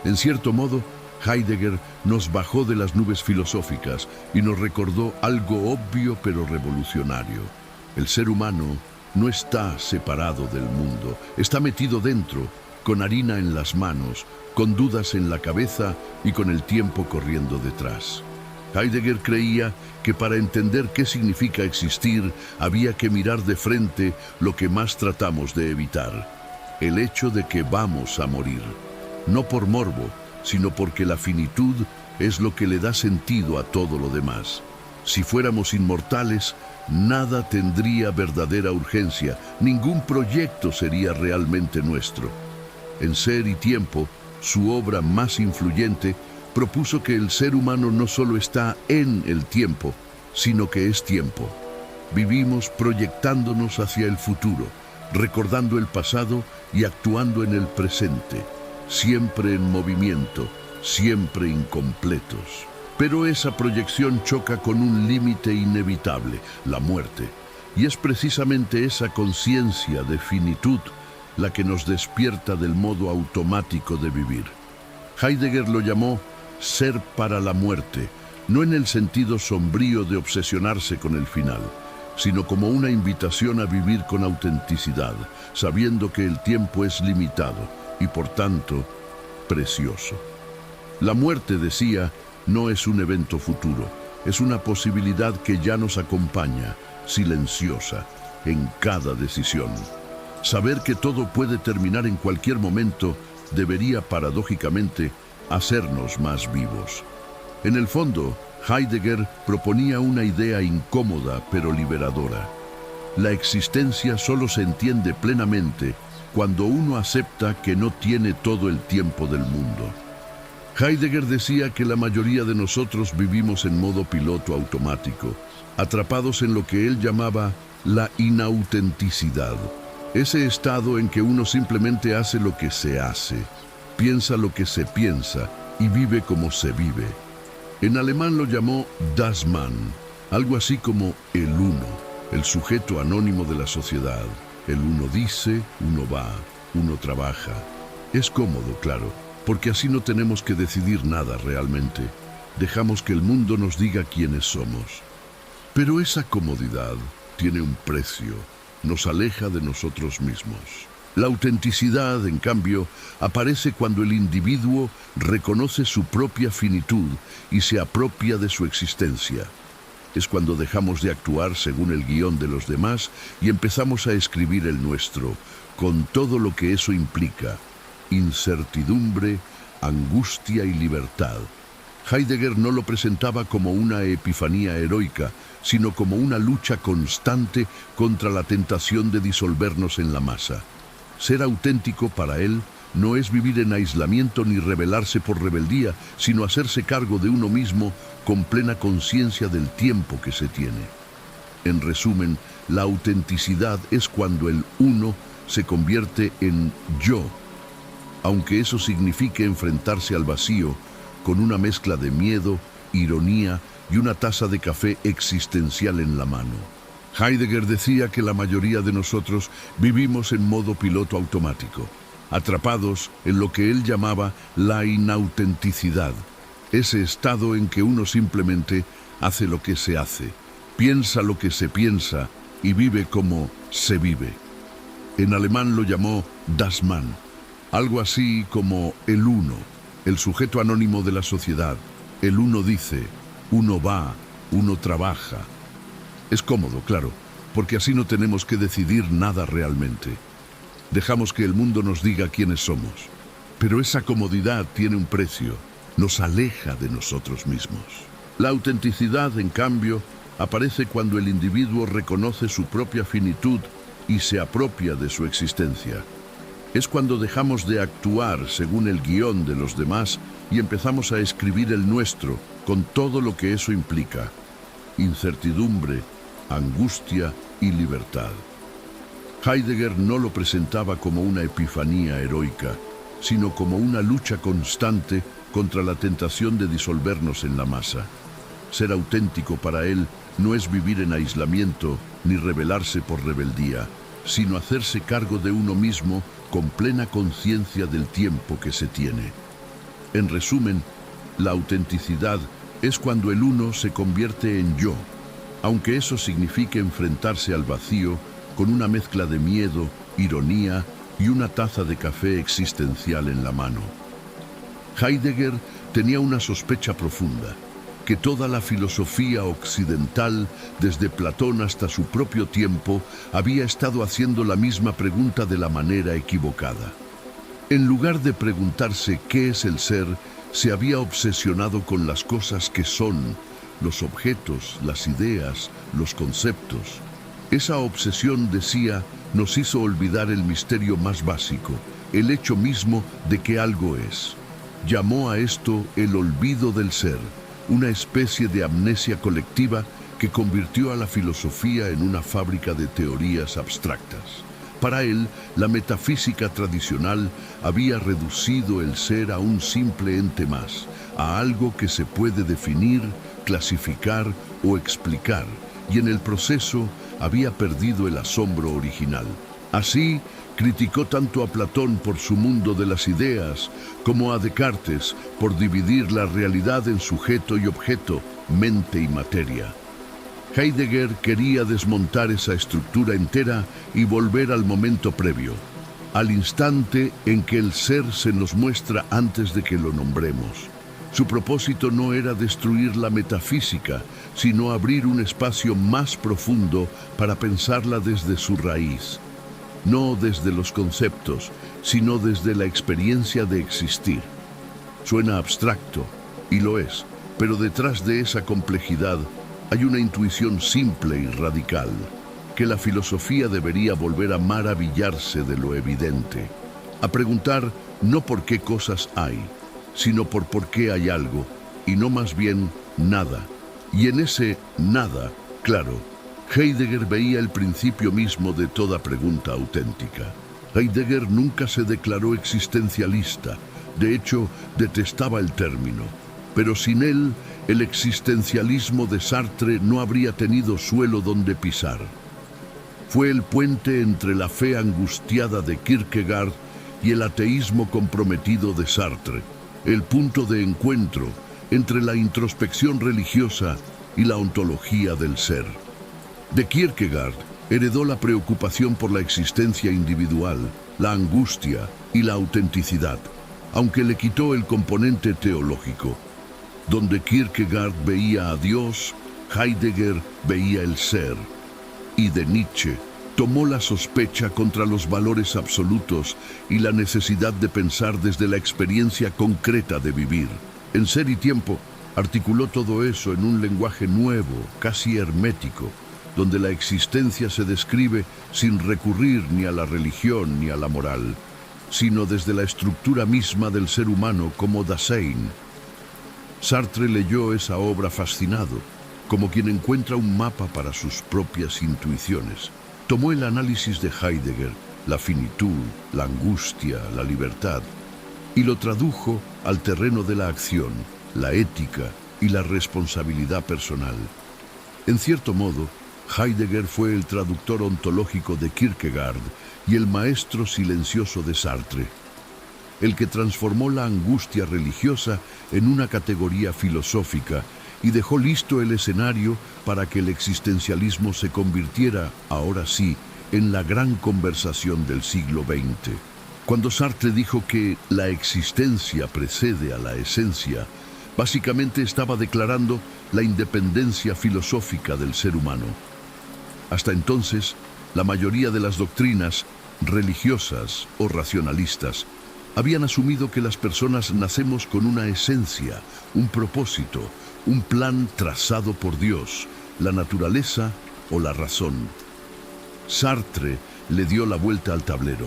Speaker 1: En cierto modo, Heidegger nos bajó de las nubes filosóficas y nos recordó algo obvio pero revolucionario. El ser humano no está separado del mundo, está metido dentro, con harina en las manos, con dudas en la cabeza y con el tiempo corriendo detrás. Heidegger creía que para entender qué significa existir, había que mirar de frente lo que más tratamos de evitar: el hecho de que vamos a morir. No por morbo, sino porque la finitud es lo que le da sentido a todo lo demás. Si fuéramos inmortales, nada tendría verdadera urgencia, ningún proyecto sería realmente nuestro. En Ser y Tiempo, su obra más influyente, propuso que el ser humano no solo está en el tiempo, sino que es tiempo. Vivimos proyectándonos hacia el futuro, recordando el pasado y actuando en el presente, siempre en movimiento, siempre incompletos. Pero esa proyección choca con un límite inevitable, la muerte. Y es precisamente esa conciencia de finitud la que nos despierta del modo automático de vivir. Heidegger lo llamó ser para la muerte, no en el sentido sombrío de obsesionarse con el final, sino como una invitación a vivir con autenticidad, sabiendo que el tiempo es limitado y por tanto precioso. La muerte, decía, no es un evento futuro, es una posibilidad que ya nos acompaña, silenciosa, en cada decisión. Saber que todo puede terminar en cualquier momento debería, paradójicamente, hacernos más vivos. En el fondo, Heidegger proponía una idea incómoda pero liberadora. La existencia solo se entiende plenamente cuando uno acepta que no tiene todo el tiempo del mundo. Heidegger decía que la mayoría de nosotros vivimos en modo piloto automático, atrapados en lo que él llamaba la inautenticidad. Ese estado en que uno simplemente hace lo que se hace, piensa lo que se piensa y vive como se vive. En alemán lo llamó Das Man, algo así como el uno, el sujeto anónimo de la sociedad. El uno dice, uno va, uno trabaja. Es cómodo, claro, porque así no tenemos que decidir nada realmente. Dejamos que el mundo nos diga quiénes somos. Pero esa comodidad tiene un precio, nos aleja de nosotros mismos. La autenticidad, en cambio, aparece cuando el individuo reconoce su propia finitud y se apropia de su existencia. Es cuando dejamos de actuar según el guión de los demás y empezamos a escribir el nuestro, con todo lo que eso implica: incertidumbre, angustia y libertad. Heidegger no lo presentaba como una epifanía heroica, sino como una lucha constante contra la tentación de disolvernos en la masa. Ser auténtico para él no es vivir en aislamiento ni rebelarse por rebeldía, sino hacerse cargo de uno mismo con plena conciencia del tiempo que se tiene. En resumen, la autenticidad es cuando el uno se convierte en yo, aunque eso signifique enfrentarse al vacío con una mezcla de miedo, ironía y una taza de café existencial en la mano. Heidegger decía que la mayoría de nosotros vivimos en modo piloto automático, atrapados en lo que él llamaba la inautenticidad, ese estado en que uno simplemente hace lo que se hace, piensa lo que se piensa y vive como se vive. En alemán lo llamó Das Man, algo así como el uno, el sujeto anónimo de la sociedad. El uno dice, uno va, uno trabaja. Es cómodo, claro, porque así no tenemos que decidir nada realmente. Dejamos que el mundo nos diga quiénes somos. Pero esa comodidad tiene un precio, nos aleja de nosotros mismos. La autenticidad, en cambio, aparece cuando el individuo reconoce su propia finitud y se apropia de su existencia. Es cuando dejamos de actuar según el guión de los demás y empezamos a escribir el nuestro, con todo lo que eso implica: incertidumbre, angustia y libertad. Heidegger no lo presentaba como una epifanía heroica, sino como una lucha constante contra la tentación de disolvernos en la masa. Ser auténtico para él no es vivir en aislamiento ni rebelarse por rebeldía, sino hacerse cargo de uno mismo con plena conciencia del tiempo que se tiene. En resumen, la autenticidad es cuando el uno se convierte en yo, aunque eso signifique enfrentarse al vacío con una mezcla de miedo, ironía y una taza de café existencial en la mano. Heidegger tenía una sospecha profunda, que toda la filosofía occidental, desde Platón hasta su propio tiempo, había estado haciendo la misma pregunta de la manera equivocada. En lugar de preguntarse qué es el ser, se había obsesionado con las cosas que son, los objetos, las ideas, los conceptos. Esa obsesión, decía, nos hizo olvidar el misterio más básico, el hecho mismo de que algo es. Llamó a esto el olvido del ser, una especie de amnesia colectiva que convirtió a la filosofía en una fábrica de teorías abstractas. Para él, la metafísica tradicional había reducido el ser a un simple ente más, a algo que se puede definir, clasificar o explicar, y en el proceso había perdido el asombro original. Así, criticó tanto a Platón por su mundo de las ideas, como a Descartes por dividir la realidad en sujeto y objeto, mente y materia. Heidegger quería desmontar esa estructura entera y volver al momento previo, al instante en que el ser se nos muestra antes de que lo nombremos. Su propósito no era destruir la metafísica, sino abrir un espacio más profundo para pensarla desde su raíz. No desde los conceptos, sino desde la experiencia de existir. Suena abstracto, y lo es, Pero detrás de esa complejidad hay una intuición simple y radical, que la filosofía debería volver a maravillarse de lo evidente, a preguntar no por qué cosas hay, sino por qué hay algo, y no más bien nada. Y en ese nada, claro, Heidegger veía el principio mismo de toda pregunta auténtica. Heidegger nunca se declaró existencialista, de hecho, detestaba el término. Pero sin él, el existencialismo de Sartre no habría tenido suelo donde pisar. Fue el puente entre la fe angustiada de Kierkegaard y el ateísmo comprometido de Sartre, el punto de encuentro entre la introspección religiosa y la ontología del ser. De Kierkegaard heredó la preocupación por la existencia individual, la angustia y la autenticidad, aunque le quitó el componente teológico. Donde Kierkegaard veía a Dios, Heidegger veía el ser. Y de Nietzsche tomó la sospecha contra los valores absolutos y la necesidad de pensar desde la experiencia concreta de vivir. En Ser y Tiempo articuló todo eso en un lenguaje nuevo, casi hermético, donde la existencia se describe sin recurrir ni a la religión ni a la moral, sino desde la estructura misma del ser humano como Dasein. Sartre leyó esa obra fascinado, como quien encuentra un mapa para sus propias intuiciones. Tomó el análisis de Heidegger, la finitud, la angustia, la libertad, y lo tradujo al terreno de la acción, la ética y la responsabilidad personal. En cierto modo, Heidegger fue el traductor ontológico de Kierkegaard y el maestro silencioso de Sartre, el que transformó la angustia religiosa en una categoría filosófica y dejó listo el escenario para que el existencialismo se convirtiera, ahora sí, en la gran conversación del siglo XX. Cuando Sartre dijo que la existencia precede a la esencia, básicamente estaba declarando la independencia filosófica del ser humano. Hasta entonces, la mayoría de las doctrinas, religiosas o racionalistas, habían asumido que las personas nacemos con una esencia, un propósito, un plan trazado por Dios, la naturaleza o la razón. Sartre le dio la vuelta al tablero.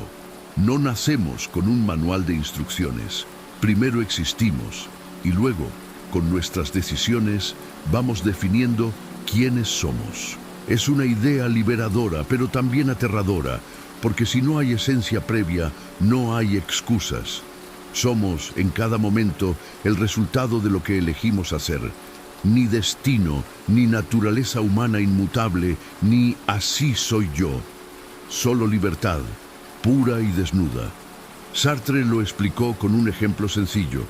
Speaker 1: No nacemos con un manual de instrucciones. Primero existimos y luego, con nuestras decisiones, vamos definiendo quiénes somos. Es una idea liberadora, pero también aterradora, porque si no hay esencia previa, no hay excusas. Somos, en cada momento, el resultado de lo que elegimos hacer. Ni destino, ni naturaleza humana inmutable, ni así soy yo. Solo libertad, pura y desnuda. Sartre lo explicó con un ejemplo sencillo.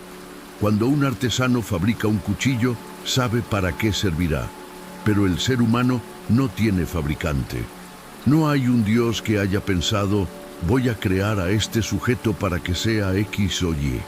Speaker 1: Cuando un artesano fabrica un cuchillo, sabe para qué servirá. Pero el ser humano no tiene fabricante. No hay un Dios que haya pensado, voy a crear a este sujeto para que sea X o Y.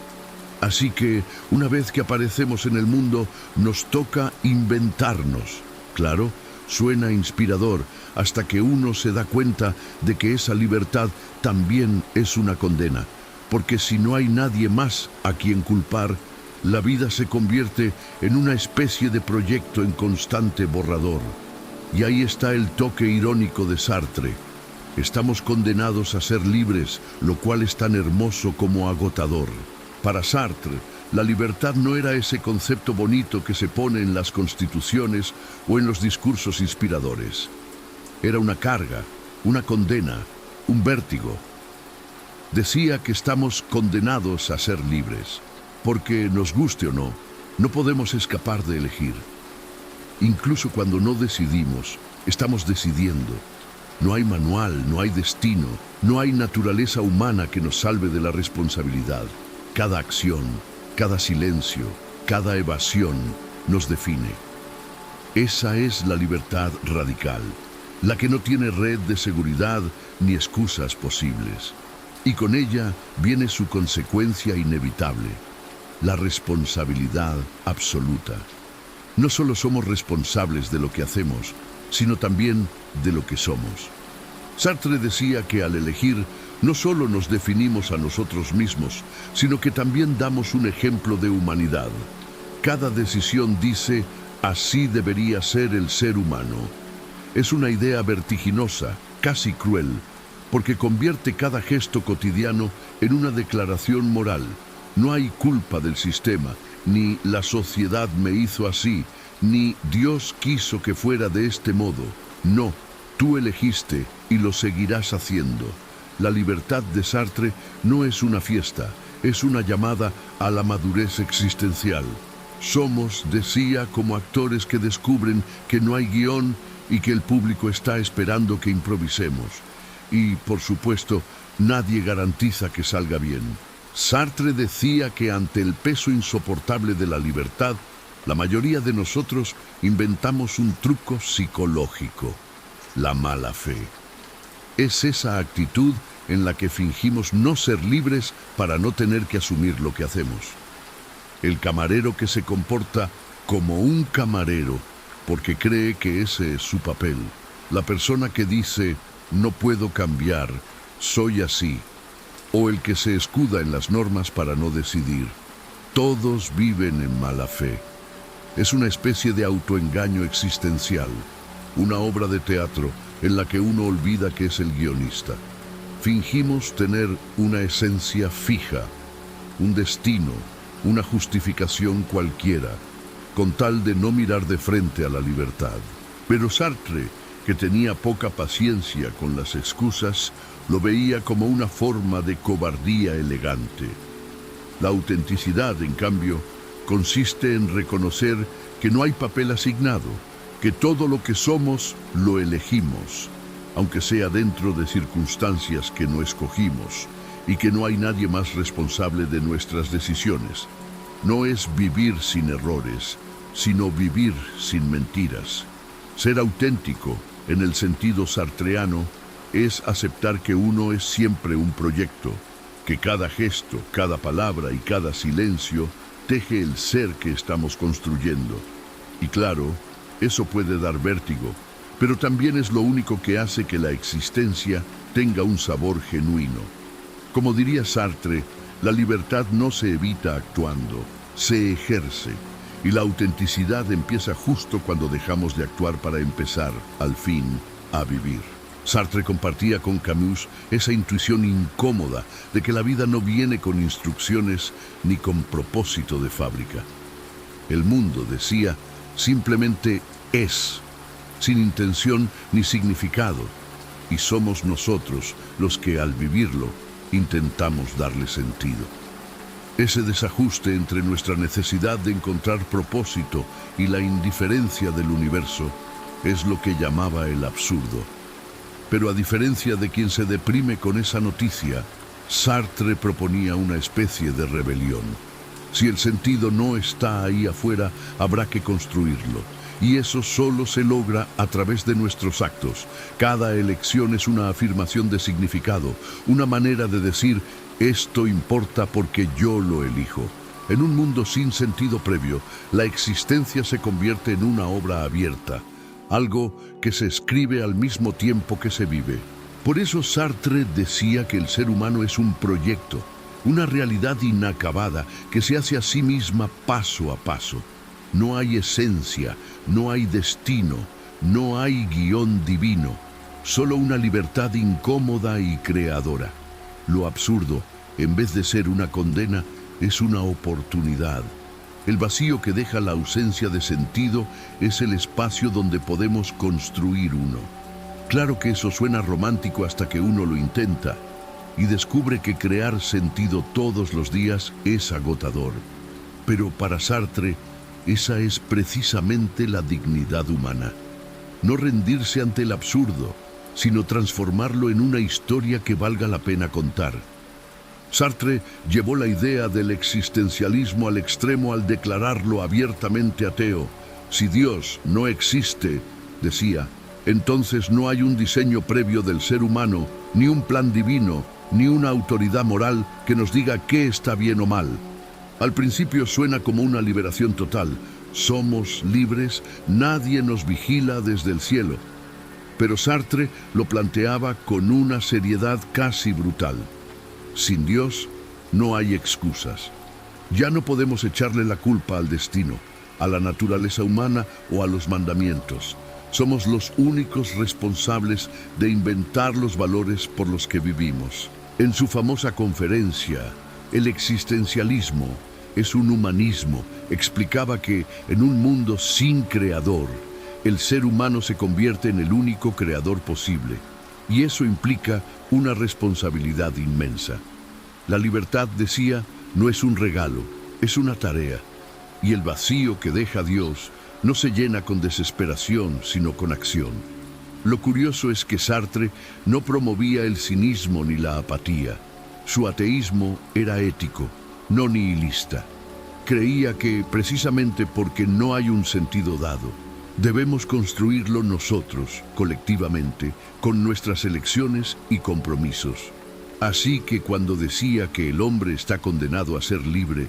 Speaker 1: Así que, una vez que aparecemos en el mundo, nos toca inventarnos. Claro, suena inspirador, hasta que uno se da cuenta de que esa libertad también es una condena. Porque si no hay nadie más a quien culpar, la vida se convierte en una especie de proyecto en constante borrador. Y ahí está el toque irónico de Sartre. Estamos condenados a ser libres, lo cual es tan hermoso como agotador. Para Sartre, la libertad no era ese concepto bonito que se pone en las constituciones o en los discursos inspiradores. Era una carga, una condena, un vértigo. Decía que estamos condenados a ser libres, porque nos guste o no, no podemos escapar de elegir. Incluso cuando no decidimos, estamos decidiendo. No hay manual, no hay destino, no hay naturaleza humana que nos salve de la responsabilidad. Cada acción, cada silencio, cada evasión nos define. Esa es la libertad radical, la que no tiene red de seguridad ni excusas posibles. Y con ella viene su consecuencia inevitable, la responsabilidad absoluta. No solo somos responsables de lo que hacemos, sino también de lo que somos. Sartre decía que al elegir, no solo nos definimos a nosotros mismos, sino que también damos un ejemplo de humanidad. cada decisión dice, así debería ser el ser humano. Es una idea vertiginosa, casi cruel, porque convierte cada gesto cotidiano en una declaración moral. No hay culpa del sistema, ni la sociedad me hizo así, ni Dios quiso que fuera de este modo. No, tú elegiste y lo seguirás haciendo. La libertad de Sartre no es una fiesta, es una llamada a la madurez existencial. Somos, decía, como actores que descubren que no hay guión y que el público está esperando que improvisemos. Y, por supuesto, nadie garantiza que salga bien. Sartre decía que ante el peso insoportable de la libertad, la mayoría de nosotros inventamos un truco psicológico, la mala fe. Es esa actitud en la que fingimos no ser libres para no tener que asumir lo que hacemos. El camarero que se comporta como un camarero porque cree que ese es su papel. La persona que dice, no puedo cambiar, soy así. O el que se escuda en las normas para no decidir. Todos viven en mala fe. Es una especie de autoengaño existencial, una obra de teatro en la que uno olvida que es el guionista. Fingimos tener una esencia fija, un destino, una justificación cualquiera, con tal de no mirar de frente a la libertad. Pero Sartre, que tenía poca paciencia con las excusas, lo veía como una forma de cobardía elegante. La autenticidad, en cambio, consiste en reconocer que no hay papel asignado, que todo lo que somos lo elegimos, aunque sea dentro de circunstancias que no escogimos, y que no hay nadie más responsable de nuestras decisiones. No es vivir sin errores, sino vivir sin mentiras. Ser auténtico, en el sentido sartreano, es aceptar que uno es siempre un proyecto, que cada gesto, cada palabra y cada silencio teje el ser que estamos construyendo. Y claro, eso puede dar vértigo, pero también es lo único que hace que la existencia tenga un sabor genuino. Como diría Sartre, la libertad no se evita actuando, se ejerce, y la autenticidad empieza justo cuando dejamos de actuar para empezar, al fin, a vivir. Sartre compartía con Camus esa intuición incómoda de que la vida no viene con instrucciones ni con propósito de fábrica. El mundo, decía, simplemente es, sin intención ni significado, y somos nosotros los que al vivirlo intentamos darle sentido. Ese desajuste entre nuestra necesidad de encontrar propósito y la indiferencia del universo es lo que llamaba el absurdo. Pero a diferencia de quien se deprime con esa noticia, Sartre proponía una especie de rebelión. Si el sentido no está ahí afuera, habrá que construirlo. Y eso solo se logra a través de nuestros actos. Cada elección es una afirmación de significado, una manera de decir, esto importa porque yo lo elijo. En un mundo sin sentido previo, la existencia se convierte en una obra abierta, algo que se escribe al mismo tiempo que se vive. Por eso Sartre decía que el ser humano es un proyecto, una realidad inacabada que se hace a sí misma paso a paso. No hay esencia, no hay destino, no hay guión divino, solo una libertad incómoda y creadora. Lo absurdo, en vez de ser una condena, es una oportunidad. El vacío que deja la ausencia de sentido es el espacio donde podemos construir uno. Claro que eso suena romántico hasta que uno lo intenta y descubre que crear sentido todos los días es agotador. Pero para Sartre, esa es precisamente la dignidad humana. No rendirse ante el absurdo, sino transformarlo en una historia que valga la pena contar. Sartre llevó la idea del existencialismo al extremo al declararlo abiertamente ateo. Si Dios no existe, decía, entonces no hay un diseño previo del ser humano, ni un plan divino, ni una autoridad moral que nos diga qué está bien o mal. Al principio suena como una liberación total. Somos libres, nadie nos vigila desde el cielo. Pero Sartre lo planteaba con una seriedad casi brutal. Sin Dios no hay excusas. Ya no podemos echarle la culpa al destino, a la naturaleza humana o a los mandamientos. Somos los únicos responsables de inventar los valores por los que vivimos. En su famosa conferencia, El existencialismo es un humanismo, explicaba que en un mundo sin creador, el ser humano se convierte en el único creador posible, y eso implica una responsabilidad inmensa. La libertad, decía, no es un regalo, es una tarea, y el vacío que deja Dios no se llena con desesperación, sino con acción. Lo curioso es que Sartre no promovía el cinismo ni la apatía. Su ateísmo era ético, no nihilista. Creía que, precisamente porque no hay un sentido dado, debemos construirlo nosotros, colectivamente, con nuestras elecciones y compromisos. Así que cuando decía que el hombre está condenado a ser libre,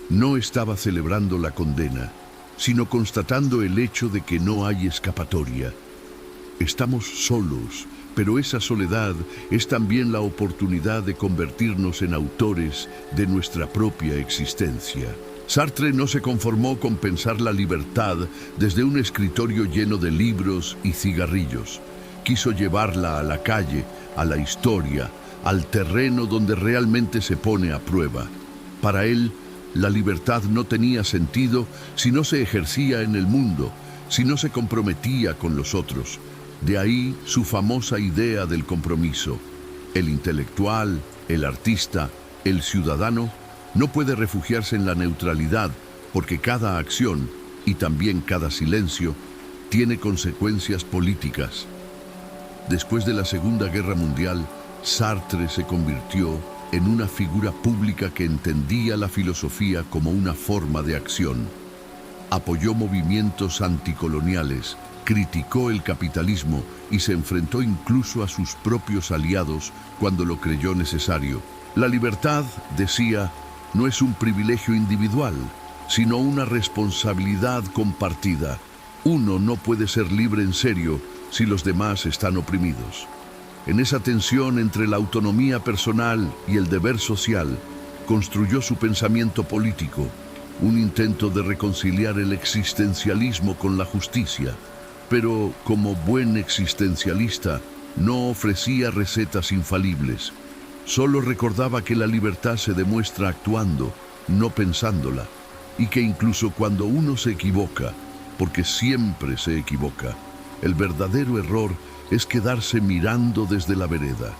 Speaker 1: no estaba celebrando la condena, sino constatando el hecho de que no hay escapatoria. Estamos solos, pero esa soledad es también la oportunidad de convertirnos en autores de nuestra propia existencia. Sartre no se conformó con pensar la libertad desde un escritorio lleno de libros y cigarrillos. Quiso llevarla a la calle, a la historia, al terreno donde realmente se pone a prueba. Para él, la libertad no tenía sentido si no se ejercía en el mundo, si no se comprometía con los otros. De ahí su famosa idea del compromiso. El intelectual, el artista, el ciudadano, no puede refugiarse en la neutralidad porque cada acción, y también cada silencio, tiene consecuencias políticas. Después de la Segunda Guerra Mundial, Sartre se convirtió en una figura pública que entendía la filosofía como una forma de acción. Apoyó movimientos anticoloniales, criticó el capitalismo y se enfrentó incluso a sus propios aliados cuando lo creyó necesario. La libertad, decía, no es un privilegio individual, sino una responsabilidad compartida. Uno no puede ser libre en serio si los demás están oprimidos. En esa tensión entre la autonomía personal y el deber social, construyó su pensamiento político, un intento de reconciliar el existencialismo con la justicia. Pero, como buen existencialista, no ofrecía recetas infalibles. Solo recordaba que la libertad se demuestra actuando, no pensándola, y que incluso cuando uno se equivoca, porque siempre se equivoca, el verdadero error es quedarse mirando desde la vereda.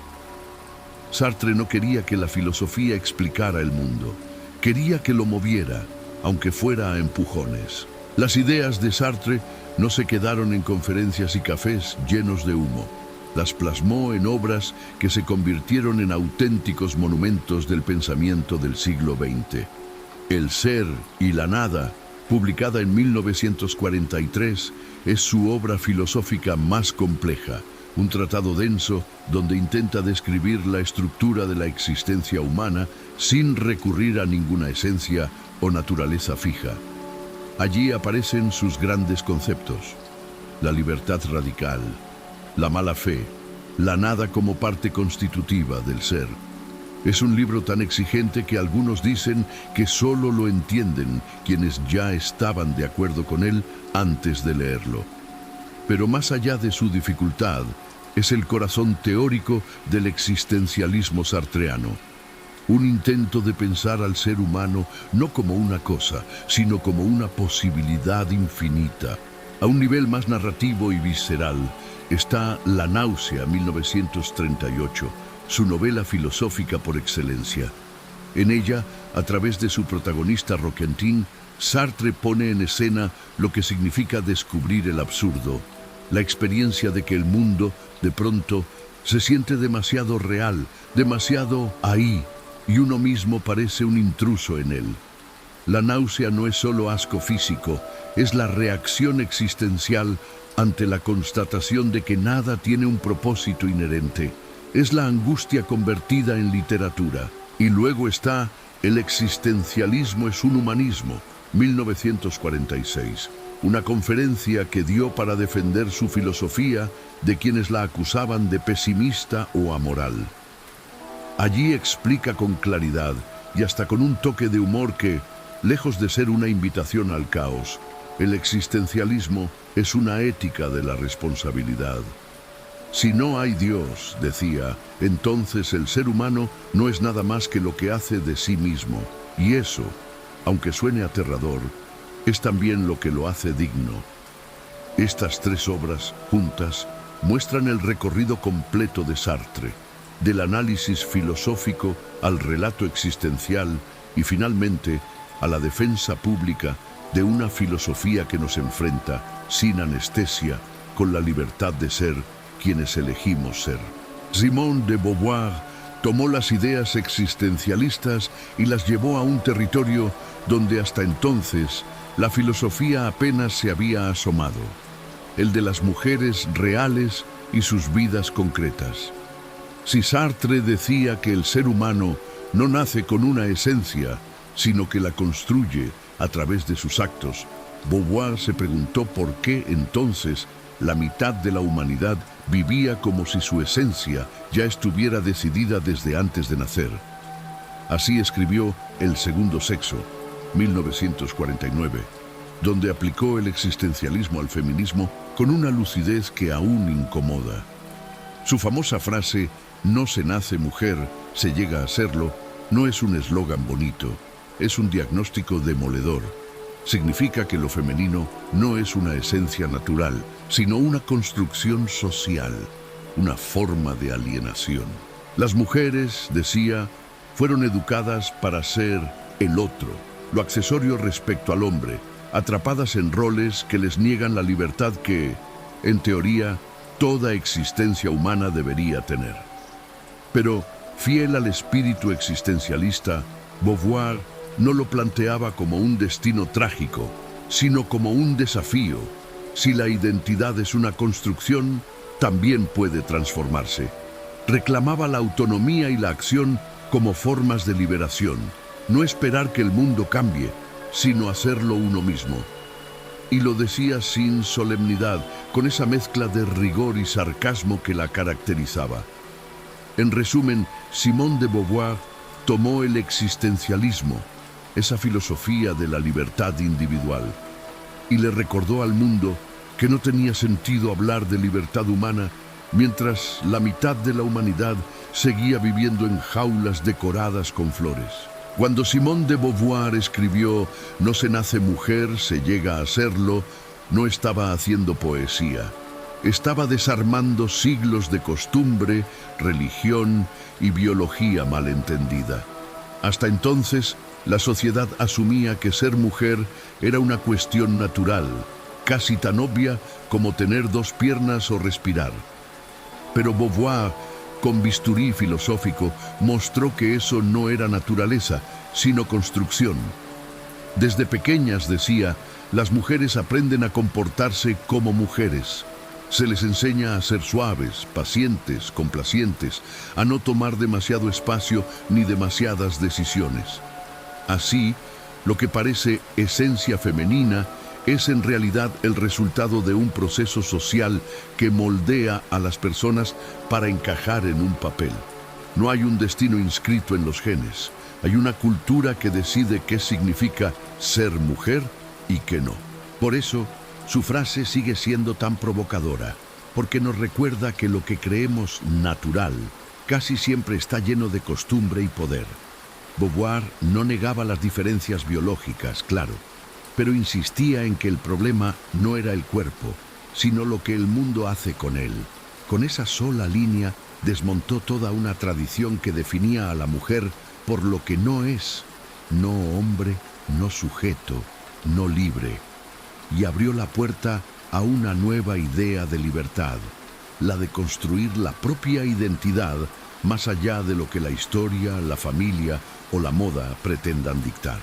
Speaker 1: Sartre no quería que la filosofía explicara el mundo, quería que lo moviera, aunque fuera a empujones. Las ideas de Sartre no se quedaron en conferencias y cafés llenos de humo. Las plasmó en obras que se convirtieron en auténticos monumentos del pensamiento del siglo XX. El ser y la nada, publicada en 1943, es su obra filosófica más compleja, un tratado denso donde intenta describir la estructura de la existencia humana sin recurrir a ninguna esencia o naturaleza fija. Allí aparecen sus grandes conceptos: la libertad radical, la mala fe, la nada como parte constitutiva del ser. Es un libro tan exigente que algunos dicen que solo lo entienden quienes ya estaban de acuerdo con él antes de leerlo. Pero más allá de su dificultad, es el corazón teórico del existencialismo sartreano. Un intento de pensar al ser humano no como una cosa, sino como una posibilidad infinita. A un nivel más narrativo y visceral está La náusea, 1938, su novela filosófica por excelencia. En ella, a través de su protagonista Roquentin, Sartre pone en escena lo que significa descubrir el absurdo, la experiencia de que el mundo, de pronto, se siente demasiado real, demasiado ahí, y uno mismo parece un intruso en él. La náusea no es solo asco físico, es la reacción existencial ante la constatación de que nada tiene un propósito inherente. Es la angustia convertida en literatura. Y luego está El existencialismo es un humanismo, 1946. Una conferencia que dio para defender su filosofía de quienes la acusaban de pesimista o amoral. Allí explica con claridad y hasta con un toque de humor que, lejos de ser una invitación al caos, el existencialismo es una ética de la responsabilidad. Si no hay Dios, decía, entonces el ser humano no es nada más que lo que hace de sí mismo, y eso, aunque suene aterrador, es también lo que lo hace digno. Estas tres obras, juntas, muestran el recorrido completo de Sartre, del análisis filosófico al relato existencial y finalmente a la defensa pública de una filosofía que nos enfrenta, sin anestesia, con la libertad de ser quienes elegimos ser. Simone de Beauvoir tomó las ideas existencialistas y las llevó a un territorio donde hasta entonces la filosofía apenas se había asomado, el de las mujeres reales y sus vidas concretas. Si Sartre decía que el ser humano no nace con una esencia, sino que la construye a través de sus actos, Beauvoir se preguntó por qué entonces la mitad de la humanidad vivía como si su esencia ya estuviera decidida desde antes de nacer. Así escribió El segundo sexo, 1949, donde aplicó el existencialismo al feminismo con una lucidez que aún incomoda. Su famosa frase, "No se nace mujer, se llega a serlo", no es un eslogan bonito, es un diagnóstico demoledor. Significa que lo femenino no es una esencia natural, sino una construcción social, una forma de alienación. Las mujeres, decía, fueron educadas para ser el otro, lo accesorio respecto al hombre, atrapadas en roles que les niegan la libertad que, en teoría, toda existencia humana debería tener. Pero, fiel al espíritu existencialista, Beauvoir no lo planteaba como un destino trágico, sino como un desafío. Si la identidad es una construcción, también puede transformarse. Reclamaba la autonomía y la acción como formas de liberación, no esperar que el mundo cambie, sino hacerlo uno mismo. Y lo decía sin solemnidad, con esa mezcla de rigor y sarcasmo que la caracterizaba. En resumen, Simone de Beauvoir tomó el existencialismo, esa filosofía de la libertad individual, y le recordó al mundo que no tenía sentido hablar de libertad humana mientras la mitad de la humanidad seguía viviendo en jaulas decoradas con flores. Cuando Simone de Beauvoir escribió "No se nace mujer, se llega a serlo", no estaba haciendo poesía. Estaba desarmando siglos de costumbre, religión y biología malentendida. Hasta entonces, la sociedad asumía que ser mujer era una cuestión natural, casi tan obvia como tener dos piernas o respirar. Pero Beauvoir, con bisturí filosófico, mostró que eso no era naturaleza, sino construcción. Desde pequeñas, decía, las mujeres aprenden a comportarse como mujeres. Se les enseña a ser suaves, pacientes, complacientes, a no tomar demasiado espacio ni demasiadas decisiones. Así, lo que parece esencia femenina es en realidad el resultado de un proceso social que moldea a las personas para encajar en un papel. No hay un destino inscrito en los genes, hay una cultura que decide qué significa ser mujer y qué no. Por eso, su frase sigue siendo tan provocadora, porque nos recuerda que lo que creemos natural casi siempre está lleno de costumbre y poder. Beauvoir no negaba las diferencias biológicas, claro, pero insistía en que el problema no era el cuerpo, sino lo que el mundo hace con él. Con esa sola línea desmontó toda una tradición que definía a la mujer por lo que no es, no hombre, no sujeto, no libre, y abrió la puerta a una nueva idea de libertad, la de construir la propia identidad más allá de lo que la historia, la familia o la moda pretendan dictar.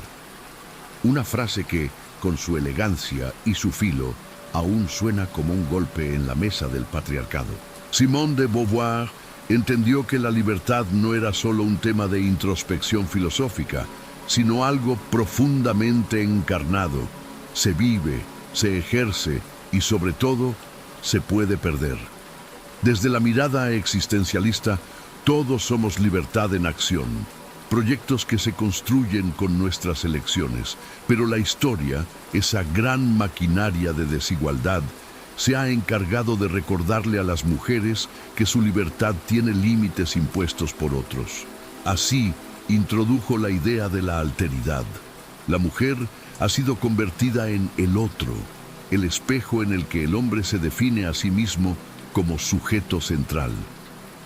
Speaker 1: Una frase que, con su elegancia y su filo, aún suena como un golpe en la mesa del patriarcado. Simone de Beauvoir entendió que la libertad no era solo un tema de introspección filosófica, sino algo profundamente encarnado. Se vive, se ejerce y, sobre todo, se puede perder. Desde la mirada existencialista, todos somos libertad en acción. proyectos que se construyen con nuestras elecciones, pero la historia, esa gran maquinaria de desigualdad, se ha encargado de recordarle a las mujeres que su libertad tiene límites impuestos por otros. Así, introdujo la idea de la alteridad. La mujer ha sido convertida en el otro, el espejo en el que el hombre se define a sí mismo como sujeto central.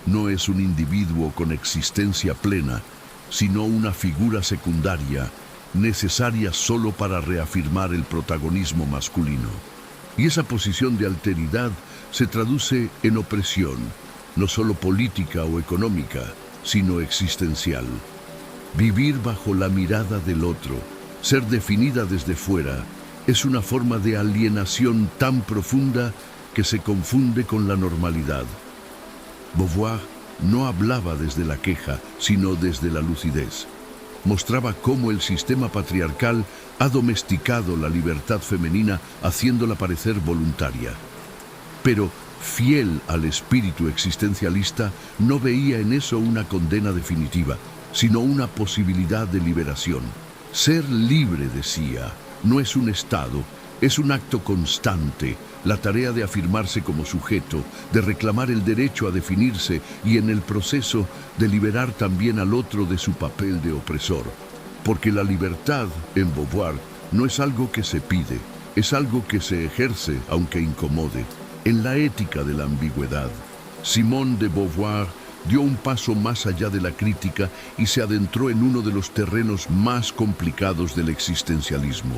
Speaker 1: No es un individuo con existencia plena, sino una figura secundaria, necesaria solo para reafirmar el protagonismo masculino. Y esa posición de alteridad se traduce en opresión, no solo política o económica, sino existencial. Vivir bajo la mirada del otro, ser definida desde fuera, es una forma de alienación tan profunda que se confunde con la normalidad. Beauvoir no hablaba desde la queja, sino desde la lucidez. Mostraba cómo el sistema patriarcal ha domesticado la libertad femenina, haciéndola parecer voluntaria. Pero, fiel al espíritu existencialista, no veía en eso una condena definitiva, sino una posibilidad de liberación. Ser libre, decía, no es un estado, es un acto constante, la tarea de afirmarse como sujeto, de reclamar el derecho a definirse y en el proceso de liberar también al otro de su papel de opresor. Porque la libertad, en Beauvoir, no es algo que se pide, es algo que se ejerce aunque incomode. En la ética de la ambigüedad, Simone de Beauvoir dio un paso más allá de la crítica y se adentró en uno de los terrenos más complicados del existencialismo.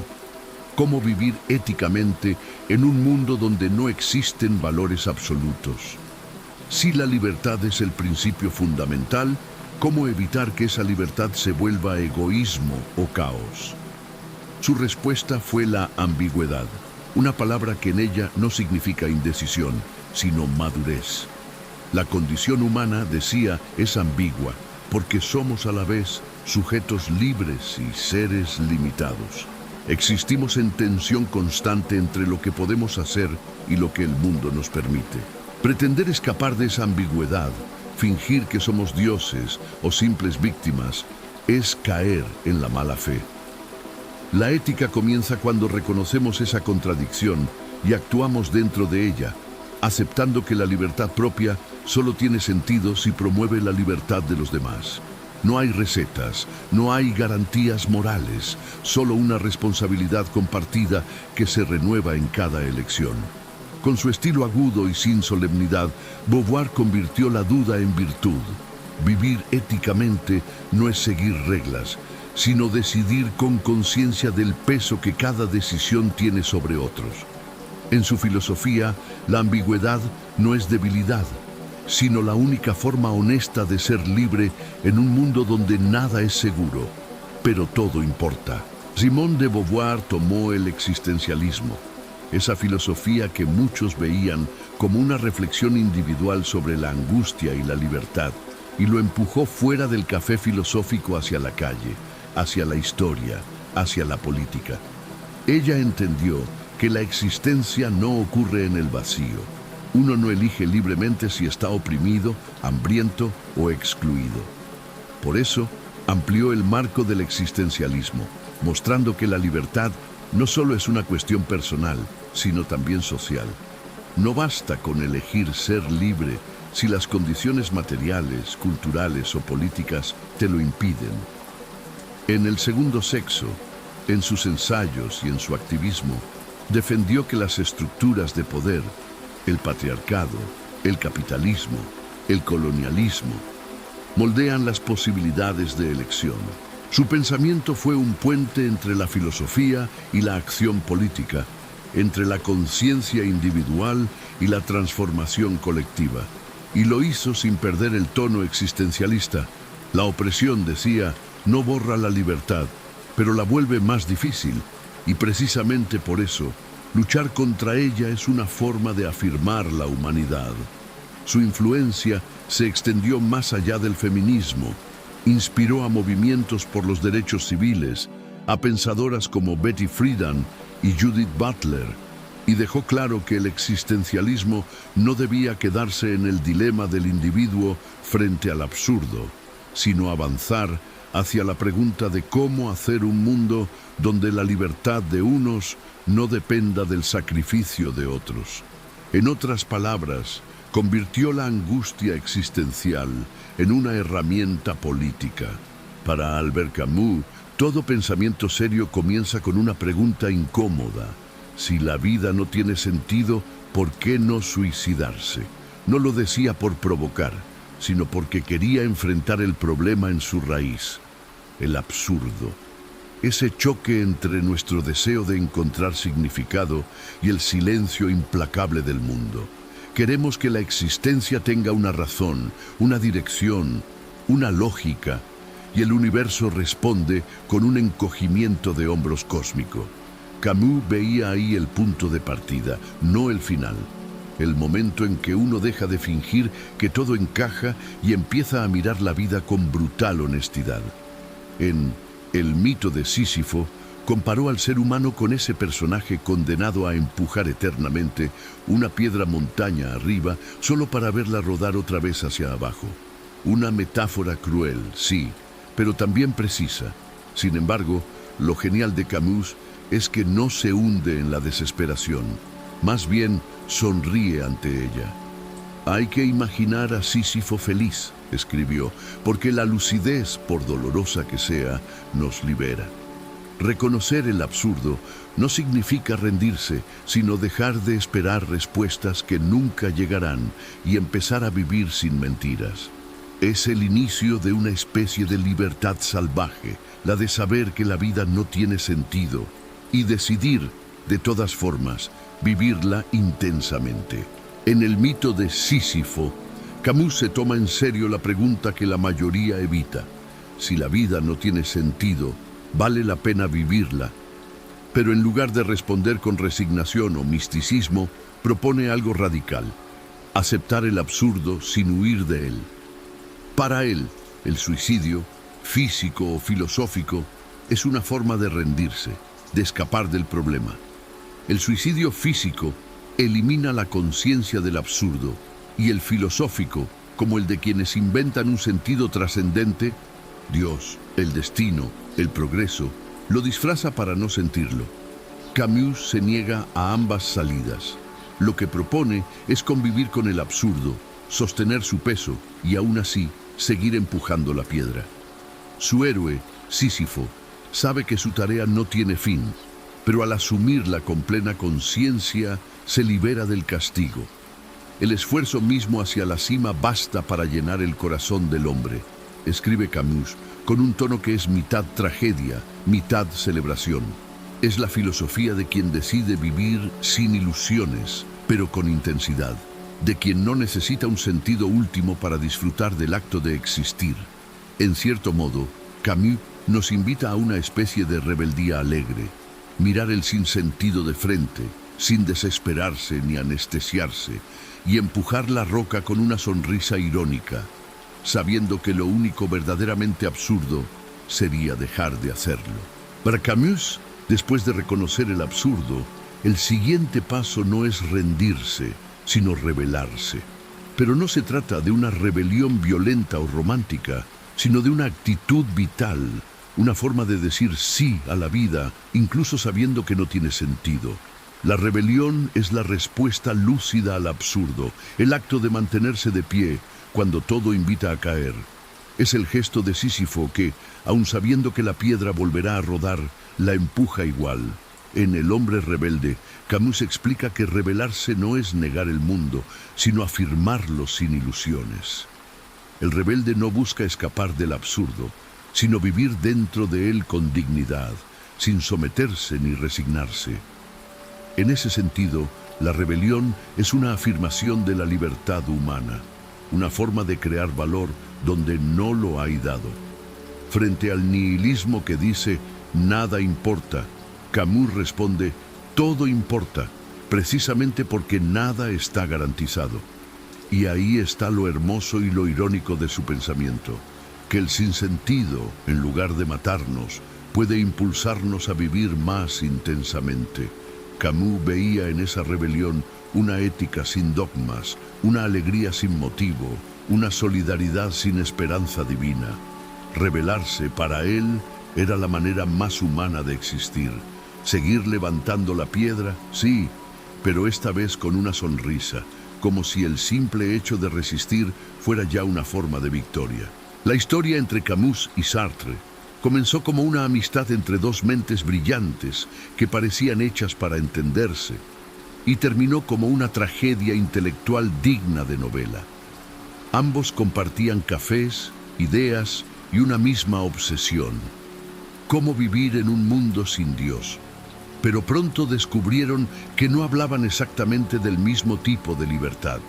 Speaker 1: Cómo vivir éticamente en un mundo donde no existen valores absolutos. Si la libertad es el principio fundamental, ¿cómo evitar que esa libertad se vuelva egoísmo o caos? Su respuesta fue la ambigüedad, una palabra que en ella no significa indecisión, sino madurez. La condición humana, decía, es ambigua, porque somos a la vez sujetos libres y seres limitados. Existimos en tensión constante entre lo que podemos hacer y lo que el mundo nos permite. Pretender escapar de esa ambigüedad, fingir que somos dioses o simples víctimas, es caer en la mala fe. La ética comienza cuando reconocemos esa contradicción y actuamos dentro de ella, aceptando que la libertad propia solo tiene sentido si promueve la libertad de los demás. No hay recetas, no hay garantías morales, solo una responsabilidad compartida que se renueva en cada elección. Con su estilo agudo y sin solemnidad, Beauvoir convirtió la duda en virtud. Vivir éticamente no es seguir reglas, sino decidir con conciencia del peso que cada decisión tiene sobre otros. En su filosofía, la ambigüedad no es debilidad, sino la única forma honesta de ser libre en un mundo donde nada es seguro, pero todo importa. Simone de Beauvoir tomó el existencialismo, esa filosofía que muchos veían como una reflexión individual sobre la angustia y la libertad, y lo empujó fuera del café filosófico hacia la calle, hacia la historia, hacia la política. Ella entendió que la existencia no ocurre en el vacío. Uno no elige libremente si está oprimido, hambriento o excluido. Por eso, amplió el marco del existencialismo, mostrando que la libertad no solo es una cuestión personal, sino también social. No basta con elegir ser libre si las condiciones materiales, culturales o políticas te lo impiden. En El segundo sexo, en sus ensayos y en su activismo, defendió que las estructuras de poder, el patriarcado, el capitalismo, el colonialismo, moldean las posibilidades de elección. Su pensamiento fue un puente entre la filosofía y la acción política, entre la conciencia individual y la transformación colectiva. Y lo hizo sin perder el tono existencialista. La opresión, decía, no borra la libertad, pero la vuelve más difícil, y precisamente por eso, luchar contra ella es una forma de afirmar la humanidad. Su influencia se extendió más allá del feminismo, inspiró a movimientos por los derechos civiles, a pensadoras como Betty Friedan y Judith Butler, y dejó claro que el existencialismo no debía quedarse en el dilema del individuo frente al absurdo, sino avanzar hacia la pregunta de cómo hacer un mundo donde la libertad de unos no dependa del sacrificio de otros. En otras palabras, convirtió la angustia existencial en una herramienta política. Para Albert Camus, todo pensamiento serio comienza con una pregunta incómoda. Si la vida no tiene sentido, ¿por qué no suicidarse? No lo decía por provocar, sino porque quería enfrentar el problema en su raíz, el absurdo. Ese choque entre nuestro deseo de encontrar significado y el silencio implacable del mundo. Queremos que la existencia tenga una razón, una dirección, una lógica, y el universo responde con un encogimiento de hombros cósmico. Camus veía ahí el punto de partida, no el final. El momento en que uno deja de fingir que todo encaja y empieza a mirar la vida con brutal honestidad. En El mito de Sísifo, comparó al ser humano con ese personaje condenado a empujar eternamente una piedra montaña arriba solo para verla rodar otra vez hacia abajo. Una metáfora cruel, sí, pero también precisa. Sin embargo, lo genial de Camus es que no se hunde en la desesperación, más bien sonríe ante ella. Hay que imaginar a Sísifo feliz, escribió, porque la lucidez, por dolorosa que sea, nos libera. Reconocer el absurdo no significa rendirse, sino dejar de esperar respuestas que nunca llegarán y empezar a vivir sin mentiras. Es el inicio de una especie de libertad salvaje, la de saber que la vida no tiene sentido y decidir, de todas formas, vivirla intensamente. En el mito de Sísifo, Camus se toma en serio la pregunta que la mayoría evita. Si la vida no tiene sentido, ¿vale la pena vivirla? Pero en lugar de responder con resignación o misticismo, propone algo radical: aceptar el absurdo sin huir de él. Para él, el suicidio, físico o filosófico, es una forma de rendirse, de escapar del problema. El suicidio físico elimina la conciencia del absurdo, y el filosófico, como el de quienes inventan un sentido trascendente, Dios, el destino, el progreso, lo disfraza para no sentirlo. Camus se niega a ambas salidas. Lo que propone es convivir con el absurdo, sostener su peso y aún así seguir empujando la piedra. Su héroe, Sísifo, sabe que su tarea no tiene fin, pero al asumirla con plena conciencia se libera del castigo. El esfuerzo mismo hacia la cima basta para llenar el corazón del hombre, escribe Camus, con un tono que es mitad tragedia, mitad celebración. Es la filosofía de quien decide vivir sin ilusiones, pero con intensidad, de quien no necesita un sentido último para disfrutar del acto de existir. En cierto modo, Camus nos invita a una especie de rebeldía alegre, mirar el sinsentido de frente, sin desesperarse ni anestesiarse, y empujar la roca con una sonrisa irónica, sabiendo que lo único verdaderamente absurdo sería dejar de hacerlo. Para Camus, después de reconocer el absurdo, el siguiente paso no es rendirse, sino rebelarse. Pero no se trata de una rebelión violenta o romántica, sino de una actitud vital, una forma de decir sí a la vida, incluso sabiendo que no tiene sentido. La rebelión es la respuesta lúcida al absurdo, el acto de mantenerse de pie cuando todo invita a caer. Es el gesto de Sísifo que, aun sabiendo que la piedra volverá a rodar, la empuja igual. En El hombre rebelde, Camus explica que rebelarse no es negar el mundo, sino afirmarlo sin ilusiones. El rebelde no busca escapar del absurdo, sino vivir dentro de él con dignidad, sin someterse ni resignarse. En ese sentido, la rebelión es una afirmación de la libertad humana, una forma de crear valor donde no lo hay dado. Frente al nihilismo que dice nada importa, Camus responde todo importa, precisamente porque nada está garantizado. Y ahí está lo hermoso y lo irónico de su pensamiento, que el sinsentido, en lugar de matarnos, puede impulsarnos a vivir más intensamente. Camus veía en esa rebelión una ética sin dogmas, una alegría sin motivo, una solidaridad sin esperanza divina. Rebelarse para él era la manera más humana de existir. Seguir levantando la piedra, sí, pero esta vez con una sonrisa, como si el simple hecho de resistir fuera ya una forma de victoria. La historia entre Camus y Sartre comenzó como una amistad entre dos mentes brillantes que parecían hechas para entenderse, y terminó como una tragedia intelectual digna de novela. Ambos compartían cafés, ideas y una misma obsesión: cómo vivir en un mundo sin Dios. Pero pronto descubrieron que no hablaban exactamente del mismo tipo de libertad.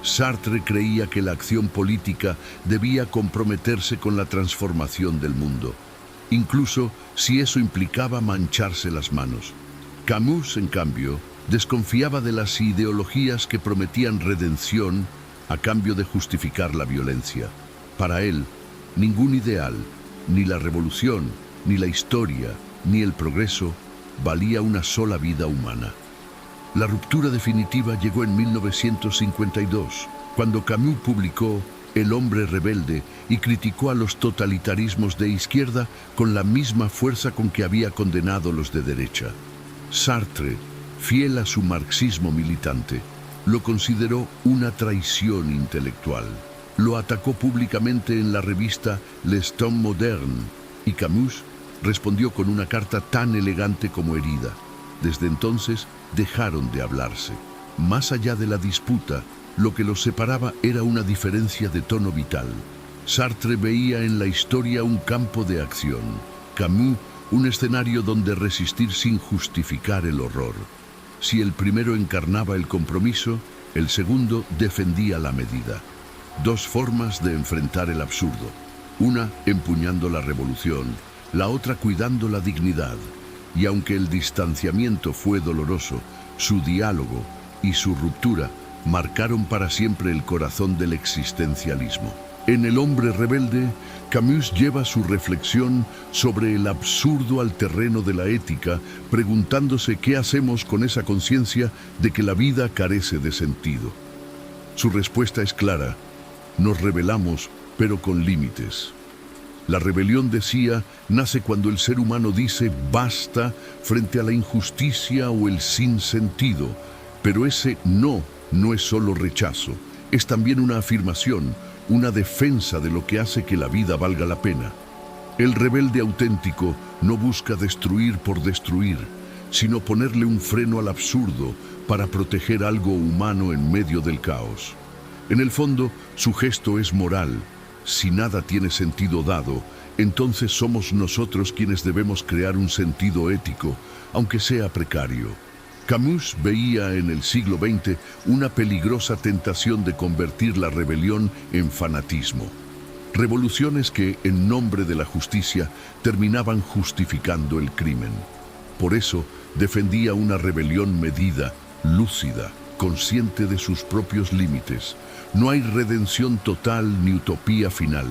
Speaker 1: Sartre creía que la acción política debía comprometerse con la transformación del mundo, incluso si eso implicaba mancharse las manos. Camus, en cambio, desconfiaba de las ideologías que prometían redención a cambio de justificar la violencia. Para él, ningún ideal, ni la revolución, ni la historia, ni el progreso, valía una sola vida humana. La ruptura definitiva llegó en 1952, cuando Camus publicó El hombre rebelde y criticó a los totalitarismos de izquierda con la misma fuerza con que había condenado los de derecha. Sartre, fiel a su marxismo militante, lo consideró una traición intelectual. Lo atacó públicamente en la revista Les Temps Modernes, y Camus respondió con una carta tan elegante como herida. Desde entonces dejaron de hablarse. Más allá de la disputa, lo que los separaba era una diferencia de tono vital. Sartre veía en la historia un campo de acción, Camus un escenario donde resistir sin justificar el horror. Si el primero encarnaba el compromiso, el segundo defendía la medida. Dos formas de enfrentar el absurdo: una empuñando la revolución, la otra cuidando la dignidad. Y aunque el distanciamiento fue doloroso, su diálogo y su ruptura marcaron para siempre el corazón del existencialismo. En El hombre rebelde, Camus lleva su reflexión sobre el absurdo al terreno de la ética, preguntándose qué hacemos con esa conciencia de que la vida carece de sentido. Su respuesta es clara: nos rebelamos, pero con límites. La rebelión, decía, nace cuando el ser humano dice basta frente a la injusticia o el sinsentido, pero ese no es solo rechazo, es también una afirmación, una defensa de lo que hace que la vida valga la pena. El rebelde auténtico no busca destruir por destruir, sino ponerle un freno al absurdo para proteger algo humano en medio del caos. En el fondo, su gesto es moral. Si nada tiene sentido dado, entonces somos nosotros quienes debemos crear un sentido ético, aunque sea precario. Camus veía en el siglo XX una peligrosa tentación de convertir la rebelión en fanatismo. Revoluciones que, en nombre de la justicia, terminaban justificando el crimen. Por eso, defendía una rebelión medida, lúcida, consciente de sus propios límites. No hay redención total ni utopía final,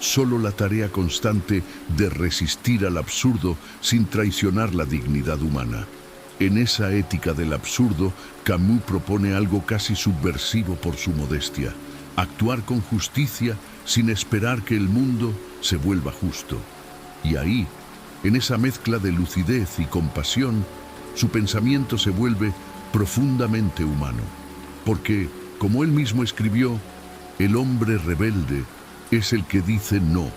Speaker 1: solo la tarea constante de resistir al absurdo sin traicionar la dignidad humana. En esa ética del absurdo, Camus propone algo casi subversivo por su modestia: actuar con justicia sin esperar que el mundo se vuelva justo. Y ahí, en esa mezcla de lucidez y compasión, su pensamiento se vuelve profundamente humano. Porque, como él mismo escribió, el hombre rebelde es el que dice no,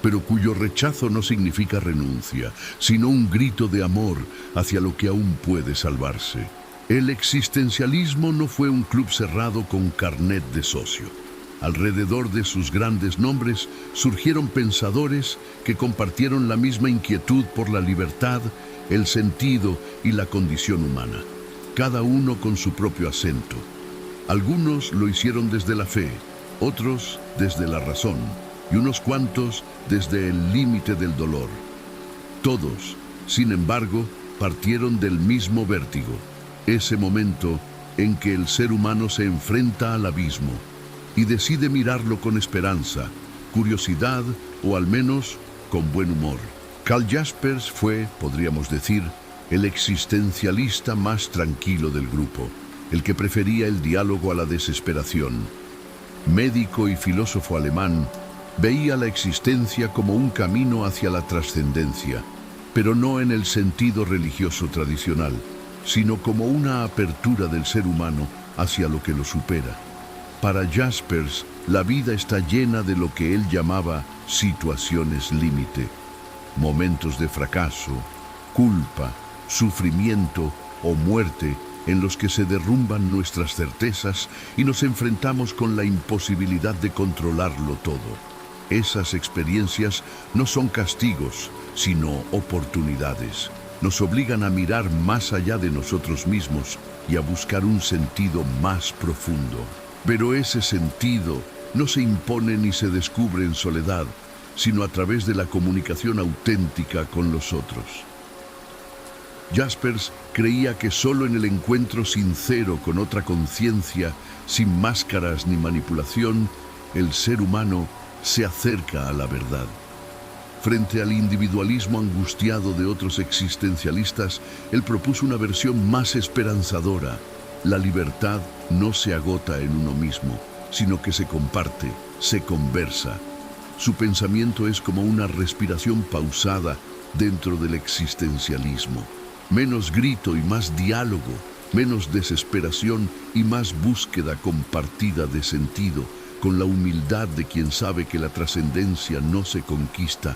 Speaker 1: pero cuyo rechazo no significa renuncia, sino un grito de amor hacia lo que aún puede salvarse. El existencialismo no fue un club cerrado con carnet de socio. Alrededor de sus grandes nombres surgieron pensadores que compartieron la misma inquietud por la libertad, el sentido y la condición humana, cada uno con su propio acento. Algunos lo hicieron desde la fe, otros desde la razón, y unos cuantos desde el límite del dolor. Todos, sin embargo, partieron del mismo vértigo, ese momento en que el ser humano se enfrenta al abismo y decide mirarlo con esperanza, curiosidad o al menos con buen humor. Karl Jaspers fue, podríamos decir, el existencialista más tranquilo del grupo, el que prefería el diálogo a la desesperación. Médico y filósofo alemán, Veía la existencia como un camino hacia la trascendencia, pero no en el sentido religioso tradicional, sino como una apertura del ser humano hacia lo que lo supera. Para Jaspers, la vida está llena de lo que él llamaba situaciones límite, momentos de fracaso, culpa, sufrimiento o muerte en los que se derrumban nuestras certezas y nos enfrentamos con la imposibilidad de controlarlo todo. Esas experiencias no son castigos, sino oportunidades. Nos obligan a mirar más allá de nosotros mismos y a buscar un sentido más profundo. Pero ese sentido no se impone ni se descubre en soledad, sino a través de la comunicación auténtica con los otros. Jaspers creía que solo en el encuentro sincero con otra conciencia, sin máscaras ni manipulación, el ser humano se acerca a la verdad. Frente al individualismo angustiado de otros existencialistas, él propuso una versión más esperanzadora. La libertad no se agota en uno mismo, sino que se comparte, se conversa. Su pensamiento es como una respiración pausada dentro del existencialismo. Menos grito y más diálogo, menos desesperación y más búsqueda compartida de sentido, con la humildad de quien sabe que la trascendencia no se conquista,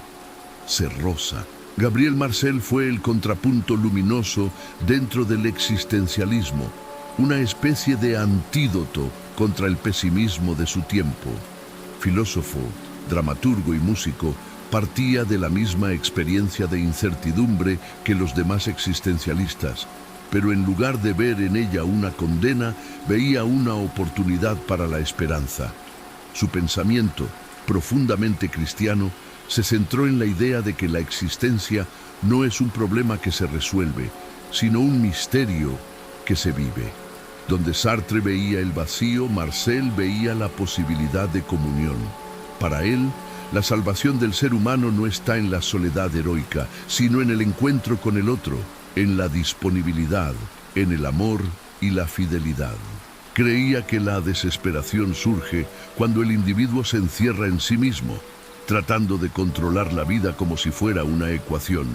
Speaker 1: se roza. Gabriel Marcel fue el contrapunto luminoso dentro del existencialismo, una especie de antídoto contra el pesimismo de su tiempo. Filósofo, dramaturgo y músico, partía de la misma experiencia de incertidumbre que los demás existencialistas, pero en lugar de ver en ella una condena, veía una oportunidad para la esperanza. Su pensamiento, profundamente cristiano, se centró en la idea de que la existencia no es un problema que se resuelve, sino un misterio que se vive. Donde Sartre veía el vacío, Marcel veía la posibilidad de comunión. Para él, la salvación del ser humano no está en la soledad heroica, sino en el encuentro con el otro, en la disponibilidad, en el amor y la fidelidad. Creía que la desesperación surge cuando el individuo se encierra en sí mismo, tratando de controlar la vida como si fuera una ecuación.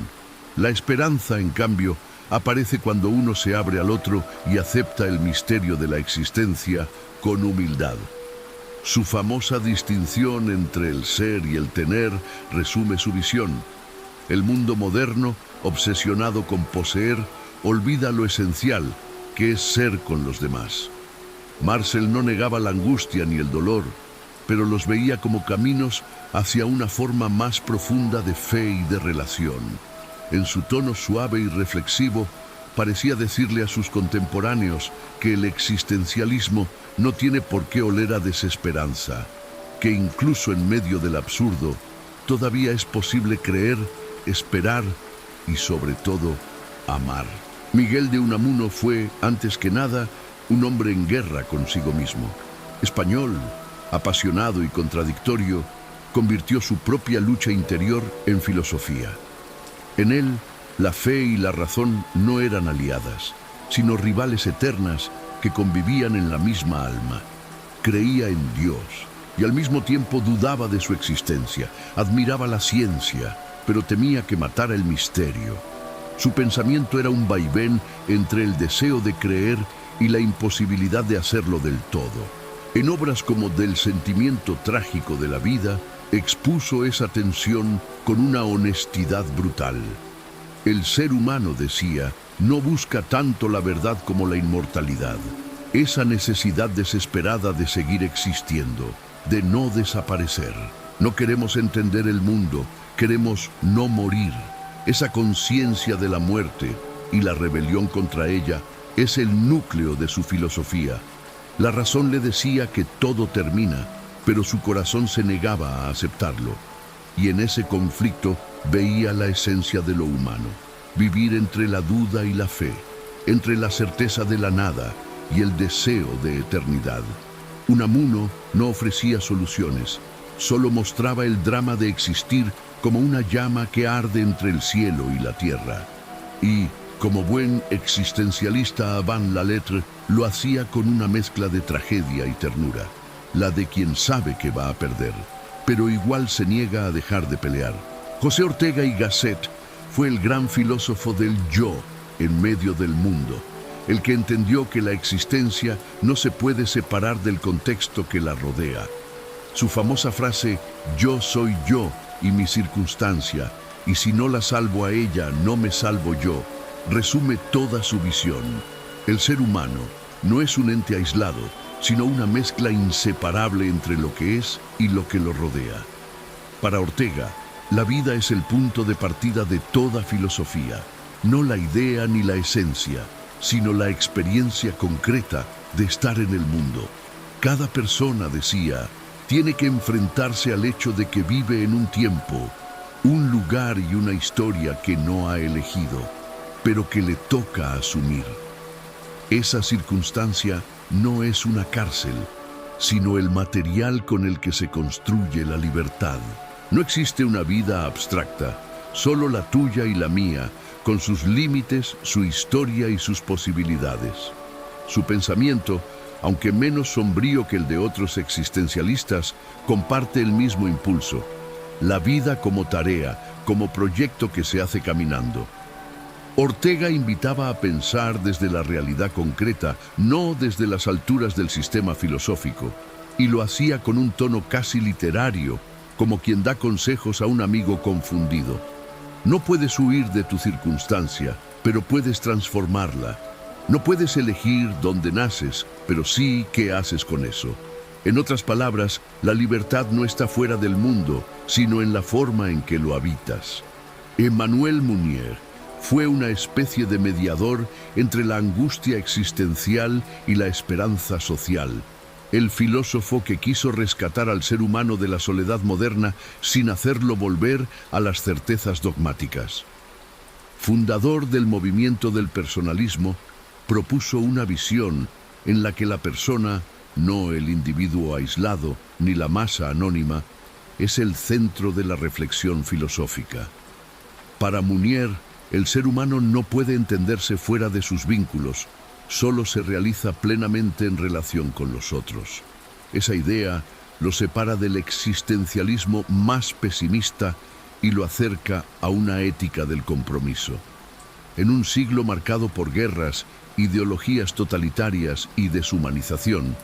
Speaker 1: La esperanza, en cambio, aparece cuando uno se abre al otro y acepta el misterio de la existencia con humildad. Su famosa distinción entre el ser y el tener resume su visión. El mundo moderno, obsesionado con poseer, olvida lo esencial, que es ser con los demás. Marcel no negaba la angustia ni el dolor, pero los veía como caminos hacia una forma más profunda de fe y de relación. En su tono suave y reflexivo, parecía decirle a sus contemporáneos que el existencialismo no tiene por qué oler a desesperanza, que incluso en medio del absurdo, todavía es posible creer, esperar y sobre todo, amar. Miguel de Unamuno fue, antes que nada, un hombre en guerra consigo mismo. Español, apasionado y contradictorio, convirtió su propia lucha interior en filosofía. En él, la fe y la razón no eran aliadas, sino rivales eternas que convivían en la misma alma. Creía en Dios y al mismo tiempo dudaba de su existencia, admiraba la ciencia, pero temía que matara el misterio. Su pensamiento era un vaivén entre el deseo de creer y la imposibilidad de hacerlo del todo. En obras como Del sentimiento trágico de la vida, expuso esa tensión con una honestidad brutal. El ser humano, decía, no busca tanto la verdad como la inmortalidad. Esa necesidad desesperada de seguir existiendo, de no desaparecer. No queremos entender el mundo, queremos no morir. Esa conciencia de la muerte y la rebelión contra ella es el núcleo de su filosofía. La razón le decía que todo termina, pero su corazón se negaba a aceptarlo. Y en ese conflicto veía la esencia de lo humano, vivir entre la duda y la fe, entre la certeza de la nada y el deseo de eternidad. Unamuno no ofrecía soluciones, solo mostraba el drama de existir como una llama que arde entre el cielo y la tierra. Y, como buen existencialista avant la lettre, lo hacía con una mezcla de tragedia y ternura, la de quien sabe que va a perder, pero igual se niega a dejar de pelear. José Ortega y Gasset fue el gran filósofo del yo en medio del mundo, el que entendió que la existencia no se puede separar del contexto que la rodea. Su famosa frase, yo soy yo y mi circunstancia, y si no la salvo a ella, no me salvo yo, resume toda su visión. El ser humano no es un ente aislado, sino una mezcla inseparable entre lo que es y lo que lo rodea. Para Ortega, la vida es el punto de partida de toda filosofía, no la idea ni la esencia, sino la experiencia concreta de estar en el mundo. Cada persona, decía, tiene que enfrentarse al hecho de que vive en un tiempo, un lugar y una historia que no ha elegido, pero que le toca asumir. Esa circunstancia no es una cárcel, sino el material con el que se construye la libertad. No existe una vida abstracta, solo la tuya y la mía, con sus límites, su historia y sus posibilidades. Su pensamiento, aunque menos sombrío que el de otros existencialistas, comparte el mismo impulso: la vida como tarea, como proyecto que se hace caminando. Ortega invitaba a pensar desde la realidad concreta, no desde las alturas del sistema filosófico, y lo hacía con un tono casi literario, como quien da consejos a un amigo confundido. No puedes huir de tu circunstancia, pero puedes transformarla. No puedes elegir dónde naces, pero sí qué haces con eso. En otras palabras, la libertad no está fuera del mundo, sino en la forma en que lo habitas. Emmanuel Mounier fue una especie de mediador entre la angustia existencial y la esperanza social. El filósofo que quiso rescatar al ser humano de la soledad moderna sin hacerlo volver a las certezas dogmáticas. Fundador del movimiento del personalismo, propuso una visión en la que la persona, no el individuo aislado ni la masa anónima, es el centro de la reflexión filosófica. Para Mounier, el ser humano no puede entenderse fuera de sus vínculos, solo se realiza plenamente en relación con los otros. Esa idea lo separa del existencialismo más pesimista y lo acerca a una ética del compromiso. En un siglo marcado por guerras, ideologías totalitarias y deshumanización,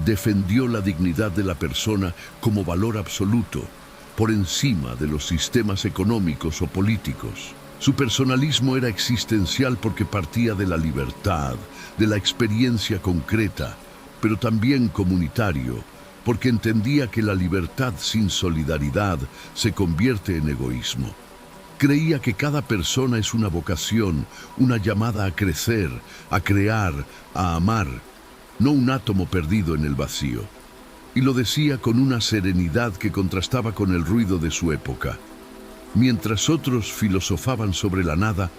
Speaker 1: defendió la dignidad de la persona como valor absoluto, por encima de los sistemas económicos o políticos. Su personalismo era existencial porque partía de la libertad, de la experiencia concreta, pero también comunitario, porque entendía que la libertad sin solidaridad se convierte en egoísmo. Creía que cada persona es una vocación, una llamada a crecer, a crear, a amar, no un átomo perdido en el vacío. Y lo decía con una serenidad que contrastaba con el ruido de su época. Mientras otros filosofaban sobre la nada,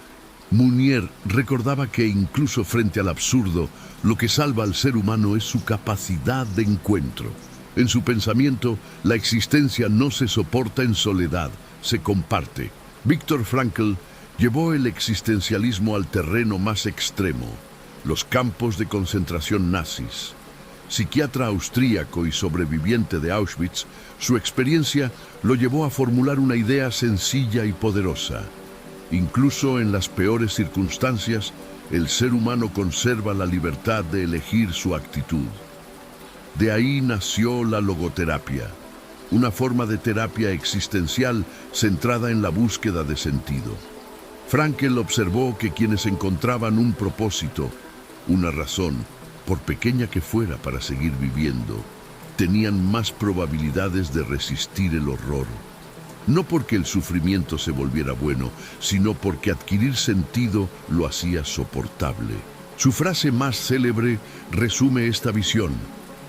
Speaker 1: Mounier recordaba que incluso frente al absurdo, lo que salva al ser humano es su capacidad de encuentro. En su pensamiento, la existencia no se soporta en soledad, se comparte. Viktor Frankl llevó el existencialismo al terreno más extremo, los campos de concentración nazis. Psiquiatra austríaco y sobreviviente de Auschwitz, su experiencia lo llevó a formular una idea sencilla y poderosa. Incluso en las peores circunstancias, el ser humano conserva la libertad de elegir su actitud. De ahí nació la logoterapia, una forma de terapia existencial centrada en la búsqueda de sentido. Frankl observó que quienes encontraban un propósito, una razón, por pequeña que fuera para seguir viviendo, tenían más probabilidades de resistir el horror. No porque el sufrimiento se volviera bueno, sino porque adquirir sentido lo hacía soportable. Su frase más célebre resume esta visión: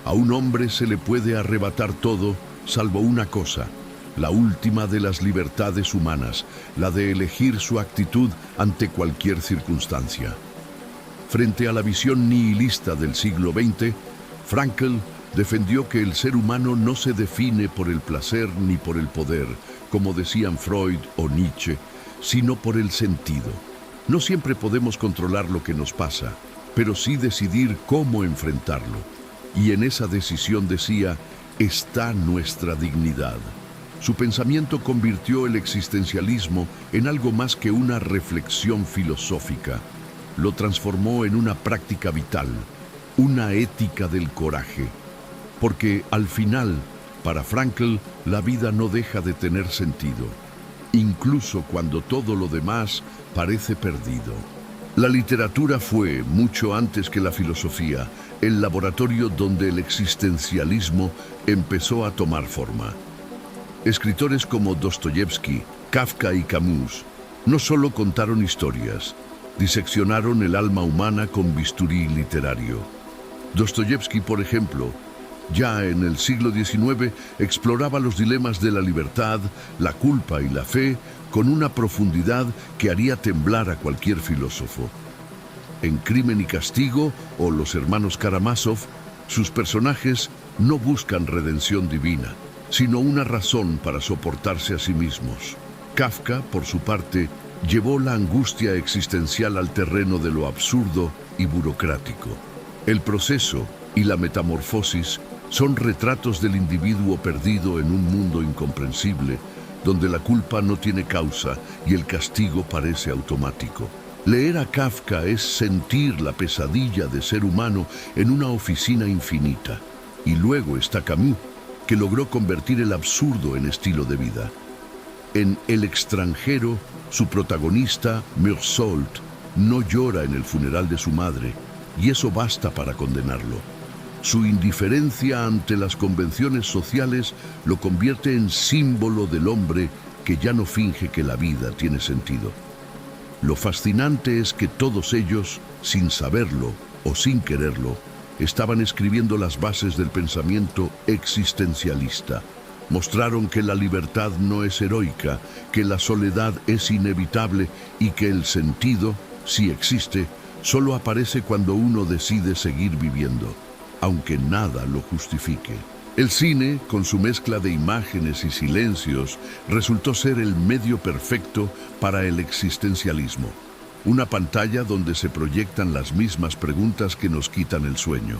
Speaker 1: a un hombre se le puede arrebatar todo, salvo una cosa, la última de las libertades humanas, la de elegir su actitud ante cualquier circunstancia. Frente a la visión nihilista del siglo XX, Frankl defendió que el ser humano no se define por el placer ni por el poder, como decían Freud o Nietzsche, sino por el sentido. No siempre podemos controlar lo que nos pasa, pero sí decidir cómo enfrentarlo. Y en esa decisión, decía, está nuestra dignidad. Su pensamiento convirtió el existencialismo en algo más que una reflexión filosófica. Lo transformó en una práctica vital, una ética del coraje. Porque al final, para Frankl, la vida no deja de tener sentido, incluso cuando todo lo demás parece perdido. La literatura fue, mucho antes que la filosofía, el laboratorio donde el existencialismo empezó a tomar forma. Escritores como Dostoyevski, Kafka y Camus no solo contaron historias, diseccionaron el alma humana con bisturí literario. Dostoyevski, por ejemplo, ya en el siglo XIX exploraba los dilemas de la libertad, la culpa y la fe con una profundidad que haría temblar a cualquier filósofo. En Crimen y Castigo o Los hermanos Karamazov, sus personajes no buscan redención divina, sino una razón para soportarse a sí mismos. Kafka, por su parte, llevó la angustia existencial al terreno de lo absurdo y burocrático. El proceso y la metamorfosis son retratos del individuo perdido en un mundo incomprensible, donde la culpa no tiene causa y el castigo parece automático. Leer a Kafka es sentir la pesadilla de ser humano en una oficina infinita. Y luego está Camus, que logró convertir el absurdo en estilo de vida. En El extranjero, su protagonista, Meursault, no llora en el funeral de su madre, y eso basta para condenarlo. Su indiferencia ante las convenciones sociales lo convierte en símbolo del hombre que ya no finge que la vida tiene sentido. Lo fascinante es que todos ellos, sin saberlo o sin quererlo, estaban escribiendo las bases del pensamiento existencialista. Mostraron que la libertad no es heroica, que la soledad es inevitable y que el sentido, si existe, solo aparece cuando uno decide seguir viviendo, aunque nada lo justifique. El cine, con su mezcla de imágenes y silencios, resultó ser el medio perfecto para el existencialismo. Una pantalla donde se proyectan las mismas preguntas que nos quitan el sueño.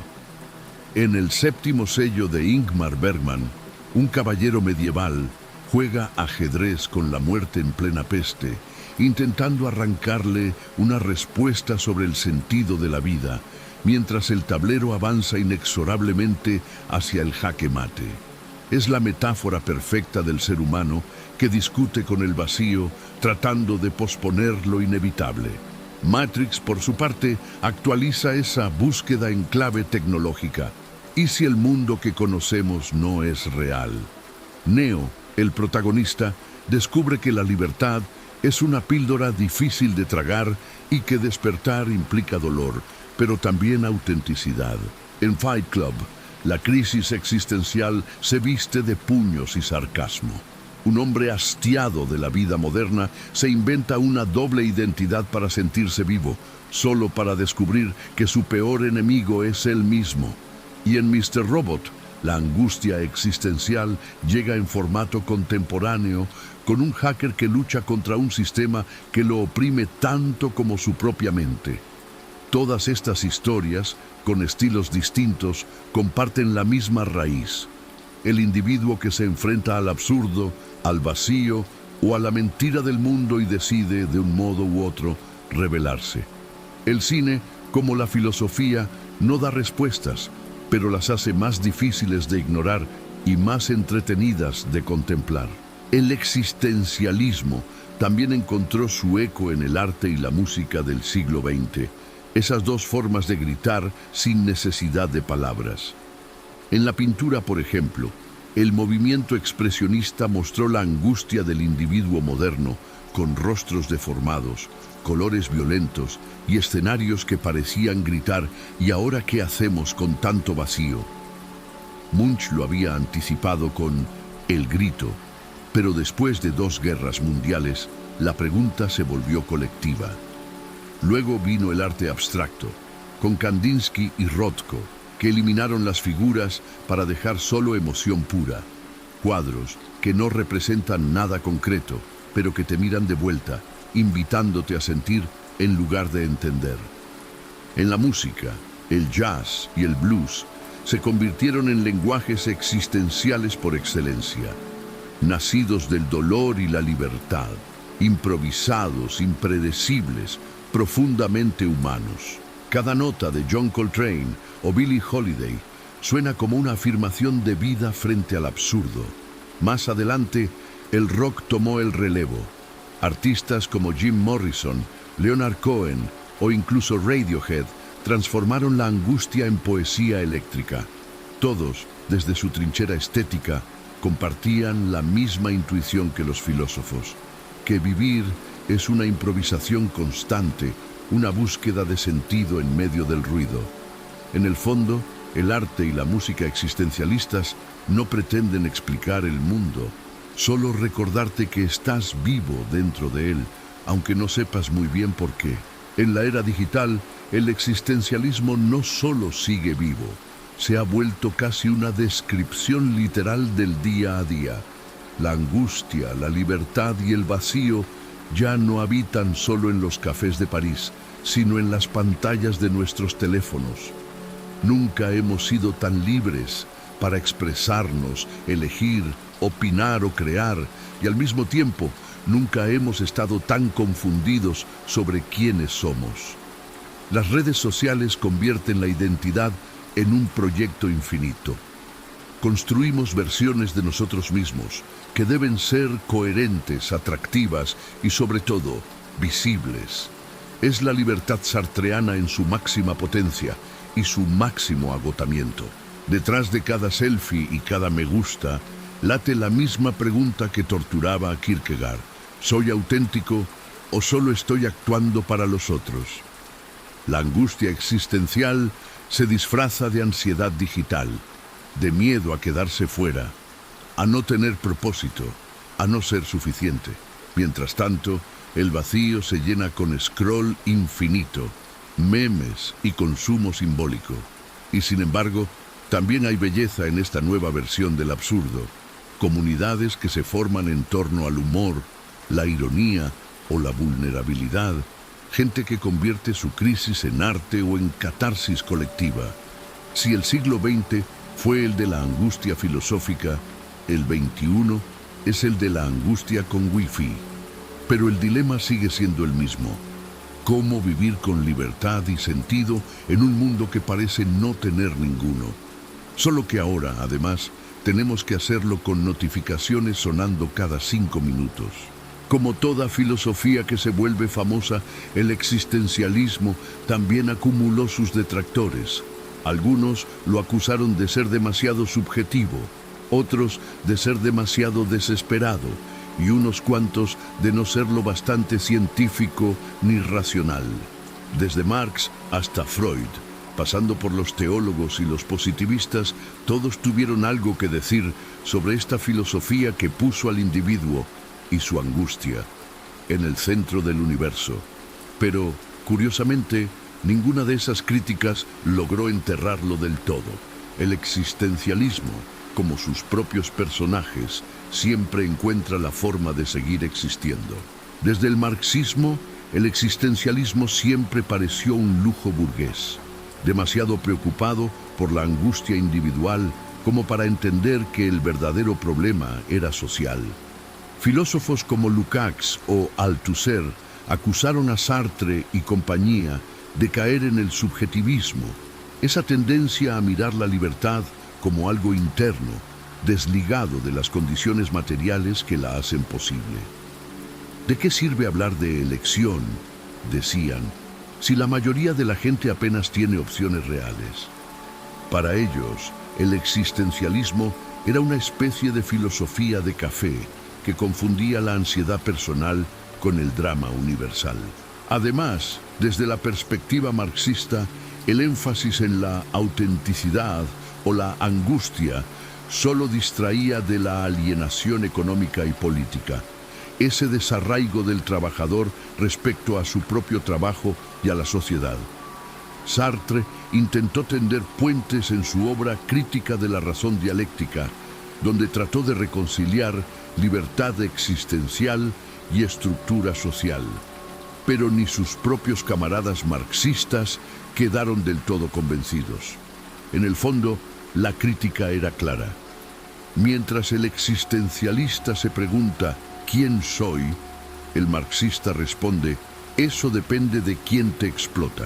Speaker 1: En El séptimo sello de Ingmar Bergman, un caballero medieval juega ajedrez con la muerte en plena peste, intentando arrancarle una respuesta sobre el sentido de la vida, mientras el tablero avanza inexorablemente hacia el jaque mate. Es la metáfora perfecta del ser humano que discute con el vacío, tratando de posponer lo inevitable. Matrix, por su parte, actualiza esa búsqueda en clave tecnológica. ¿Y si el mundo que conocemos no es real? Neo, el protagonista, descubre que la libertad es una píldora difícil de tragar y que despertar implica dolor, pero también autenticidad. En Fight Club, la crisis existencial se viste de puños y sarcasmo. Un hombre hastiado de la vida moderna se inventa una doble identidad para sentirse vivo, solo para descubrir que su peor enemigo es él mismo. Y en Mr. Robot, la angustia existencial llega en formato contemporáneo, con un hacker que lucha contra un sistema que lo oprime tanto como su propia mente. Todas estas historias, con estilos distintos, comparten la misma raíz. El individuo que se enfrenta al absurdo, al vacío o a la mentira del mundo y decide, de un modo u otro, rebelarse. El cine, como la filosofía, no da respuestas, pero las hace más difíciles de ignorar y más entretenidas de contemplar. El existencialismo también encontró su eco en el arte y la música del siglo XX. Esas dos formas de gritar sin necesidad de palabras. En la pintura, por ejemplo, el movimiento expresionista mostró la angustia del individuo moderno, con rostros deformados, colores violentos y escenarios que parecían gritar: ¿y ahora qué hacemos con tanto vacío? Munch lo había anticipado con El grito, pero después de 2 guerras mundiales, la pregunta se volvió colectiva. Luego vino el arte abstracto, con Kandinsky y Rothko, que eliminaron las figuras para dejar solo emoción pura. Cuadros que no representan nada concreto, pero que te miran de vuelta, invitándote a sentir en lugar de entender. En la música, el jazz y el blues se convirtieron en lenguajes existenciales por excelencia, nacidos del dolor y la libertad, improvisados, impredecibles, profundamente humanos. Cada nota de John Coltrane o Billie Holiday suena como una afirmación de vida frente al absurdo. Más adelante, el rock tomó el relevo. Artistas como Jim Morrison, Leonard Cohen o incluso Radiohead transformaron la angustia en poesía eléctrica. Todos, desde su trinchera estética, compartían la misma intuición que los filósofos, que vivir es una improvisación constante, una búsqueda de sentido en medio del ruido. En el fondo, el arte y la música existencialistas no pretenden explicar el mundo, solo recordarte que estás vivo dentro de él, aunque no sepas muy bien por qué. En la era digital, el existencialismo no solo sigue vivo, se ha vuelto casi una descripción literal del día a día. La angustia, la libertad y el vacío ya no habitan solo en los cafés de París, sino en las pantallas de nuestros teléfonos. Nunca hemos sido tan libres para expresarnos, elegir, opinar o crear, y al mismo tiempo nunca hemos estado tan confundidos sobre quiénes somos. Las redes sociales convierten la identidad en un proyecto infinito. Construimos versiones de nosotros mismos que deben ser coherentes, atractivas y sobre todo visibles. Es la libertad sartreana en su máxima potencia y su máximo agotamiento. Detrás de cada selfie y cada me gusta late la misma pregunta que torturaba a Kierkegaard: ¿soy auténtico o solo estoy actuando para los otros? La angustia existencial se disfraza de ansiedad digital, de miedo a quedarse fuera, a no tener propósito, a no ser suficiente. Mientras tanto, el vacío se llena con scroll infinito, memes y consumo simbólico. Y sin embargo, también hay belleza en esta nueva versión del absurdo. Comunidades que se forman en torno al humor, la ironía o la vulnerabilidad. Gente que convierte su crisis en arte o en catarsis colectiva. Si el siglo XX fue el de la angustia filosófica, el XXI es el de la angustia con wifi. Pero el dilema sigue siendo el mismo. ¿Cómo vivir con libertad y sentido en un mundo que parece no tener ninguno? Solo que ahora, además, tenemos que hacerlo con notificaciones sonando cada 5 minutos. Como toda filosofía que se vuelve famosa, el existencialismo también acumuló sus detractores. Algunos lo acusaron de ser demasiado subjetivo, otros de ser demasiado desesperado y unos cuantos de no ser lo bastante científico ni racional. Desde Marx hasta Freud, pasando por los teólogos y los positivistas, todos tuvieron algo que decir sobre esta filosofía que puso al individuo y su angustia en el centro del universo. Pero, curiosamente, ninguna de esas críticas logró enterrarlo del todo. El existencialismo, como sus propios personajes, siempre encuentra la forma de seguir existiendo. Desde el marxismo, el existencialismo siempre pareció un lujo burgués, demasiado preocupado por la angustia individual como para entender que el verdadero problema era social. Filósofos como Lukács o Althusser acusaron a Sartre y compañía de caer en el subjetivismo, esa tendencia a mirar la libertad como algo interno, desligado de las condiciones materiales que la hacen posible. ¿De qué sirve hablar de elección?, decían, si la mayoría de la gente apenas tiene opciones reales. Para ellos, el existencialismo era una especie de filosofía de café que confundía la ansiedad personal con el drama universal. Además, desde la perspectiva marxista, el énfasis en la autenticidad o la angustia solo distraía de la alienación económica y política, ese desarraigo del trabajador respecto a su propio trabajo y a la sociedad. Sartre intentó tender puentes en su obra Crítica de la razón dialéctica, donde trató de reconciliar libertad existencial y estructura social. Pero ni sus propios camaradas marxistas quedaron del todo convencidos. En el fondo, la crítica era clara. Mientras el existencialista se pregunta ¿quién soy?, el marxista responde eso depende de quién te explota.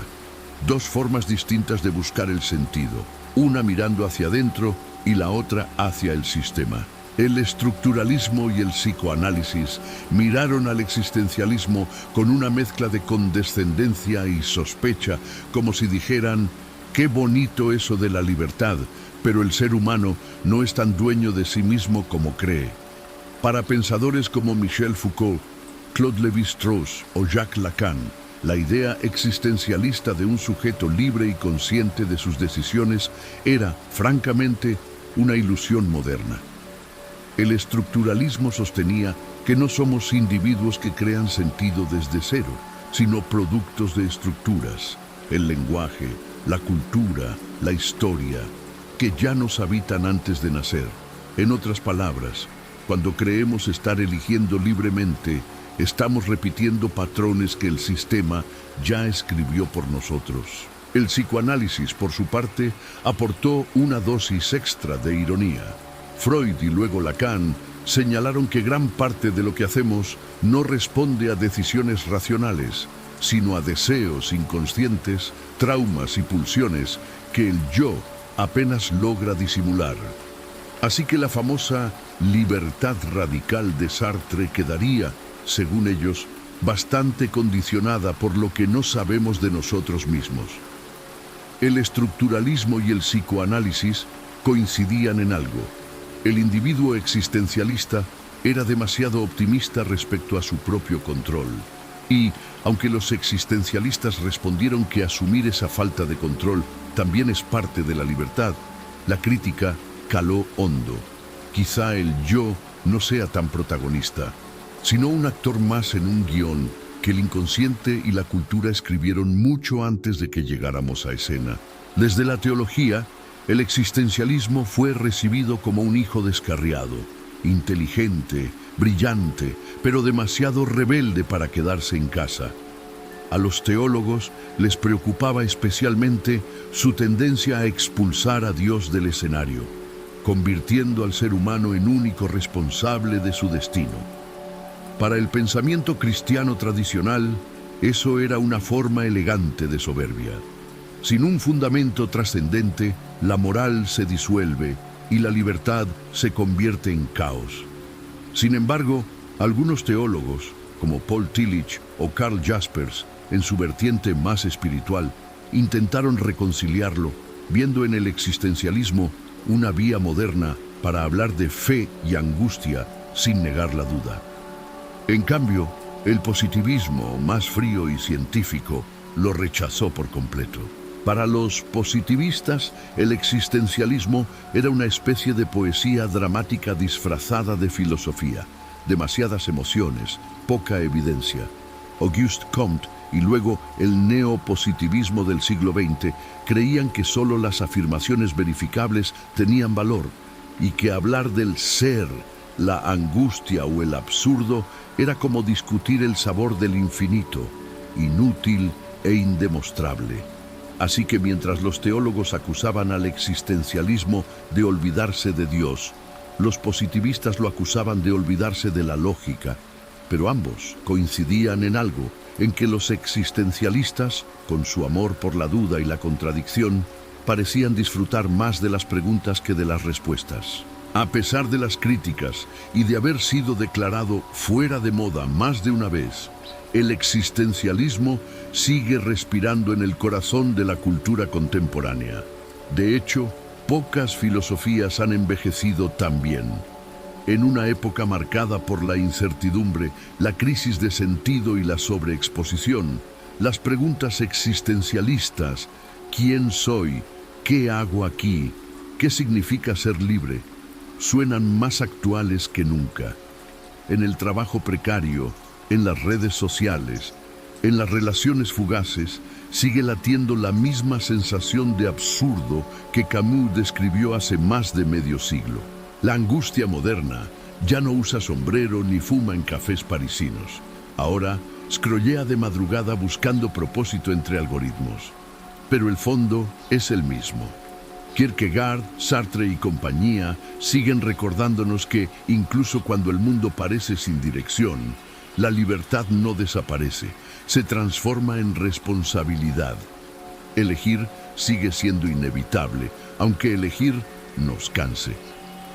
Speaker 1: Dos formas distintas de buscar el sentido, una mirando hacia adentro y la otra hacia el sistema. El estructuralismo y el psicoanálisis miraron al existencialismo con una mezcla de condescendencia y sospecha, como si dijeran, qué bonito eso de la libertad, pero el ser humano no es tan dueño de sí mismo como cree. Para pensadores como Michel Foucault, Claude Lévi-Strauss o Jacques Lacan, la idea existencialista de un sujeto libre y consciente de sus decisiones era, francamente, una ilusión moderna. El estructuralismo sostenía que no somos individuos que crean sentido desde cero, sino productos de estructuras, el lenguaje, la cultura, la historia, que ya nos habitan antes de nacer. En otras palabras, cuando creemos estar eligiendo libremente, estamos repitiendo patrones que el sistema ya escribió por nosotros. El psicoanálisis, por su parte, aportó una dosis extra de ironía. Freud y luego Lacan señalaron que gran parte de lo que hacemos no responde a decisiones racionales, sino a deseos inconscientes, traumas y pulsiones que el yo apenas logra disimular. Así que la famosa libertad radical de Sartre quedaría, según ellos, bastante condicionada por lo que no sabemos de nosotros mismos. El estructuralismo y el psicoanálisis coincidían en algo. El individuo existencialista era demasiado optimista respecto a su propio control. Y, aunque los existencialistas respondieron que asumir esa falta de control también es parte de la libertad, la crítica caló hondo. Quizá el yo no sea tan protagonista, sino un actor más en un guión que el inconsciente y la cultura escribieron mucho antes de que llegáramos a escena. Desde la teología, el existencialismo fue recibido como un hijo descarriado, inteligente, brillante, pero demasiado rebelde para quedarse en casa. A los teólogos les preocupaba especialmente su tendencia a expulsar a Dios del escenario, convirtiendo al ser humano en único responsable de su destino. Para el pensamiento cristiano tradicional, eso era una forma elegante de soberbia. Sin un fundamento trascendente, la moral se disuelve y la libertad se convierte en caos. Sin embargo, algunos teólogos, como Paul Tillich o Karl Jaspers, en su vertiente más espiritual, intentaron reconciliarlo, viendo en el existencialismo una vía moderna para hablar de fe y angustia sin negar la duda. En cambio, el positivismo, más frío y científico, lo rechazó por completo. Para los positivistas, el existencialismo era una especie de poesía dramática disfrazada de filosofía, demasiadas emociones, poca evidencia. Auguste Comte y luego el neopositivismo del siglo XX creían que solo las afirmaciones verificables tenían valor y que hablar del ser, la angustia o el absurdo era como discutir el sabor del infinito, inútil e indemostrable. Así que mientras los teólogos acusaban al existencialismo de olvidarse de Dios, los positivistas lo acusaban de olvidarse de la lógica, pero ambos coincidían en algo, en que los existencialistas, con su amor por la duda y la contradicción, parecían disfrutar más de las preguntas que de las respuestas. A pesar de las críticas y de haber sido declarado fuera de moda más de una vez, el existencialismo sigue respirando en el corazón de la cultura contemporánea. De hecho, pocas filosofías han envejecido tan bien. En una época marcada por la incertidumbre, la crisis de sentido y la sobreexposición, las preguntas existencialistas, ¿quién soy? ¿Qué hago aquí? ¿Qué significa ser libre?, suenan más actuales que nunca. En el trabajo precario, en las redes sociales, en las relaciones fugaces, sigue latiendo la misma sensación de absurdo que Camus describió hace más de medio siglo. La angustia moderna ya no usa sombrero ni fuma en cafés parisinos. Ahora, scrollea de madrugada buscando propósito entre algoritmos. Pero el fondo es el mismo. Kierkegaard, Sartre y compañía siguen recordándonos que, incluso cuando el mundo parece sin dirección, la libertad no desaparece, se transforma en responsabilidad. Elegir sigue siendo inevitable, aunque elegir nos canse.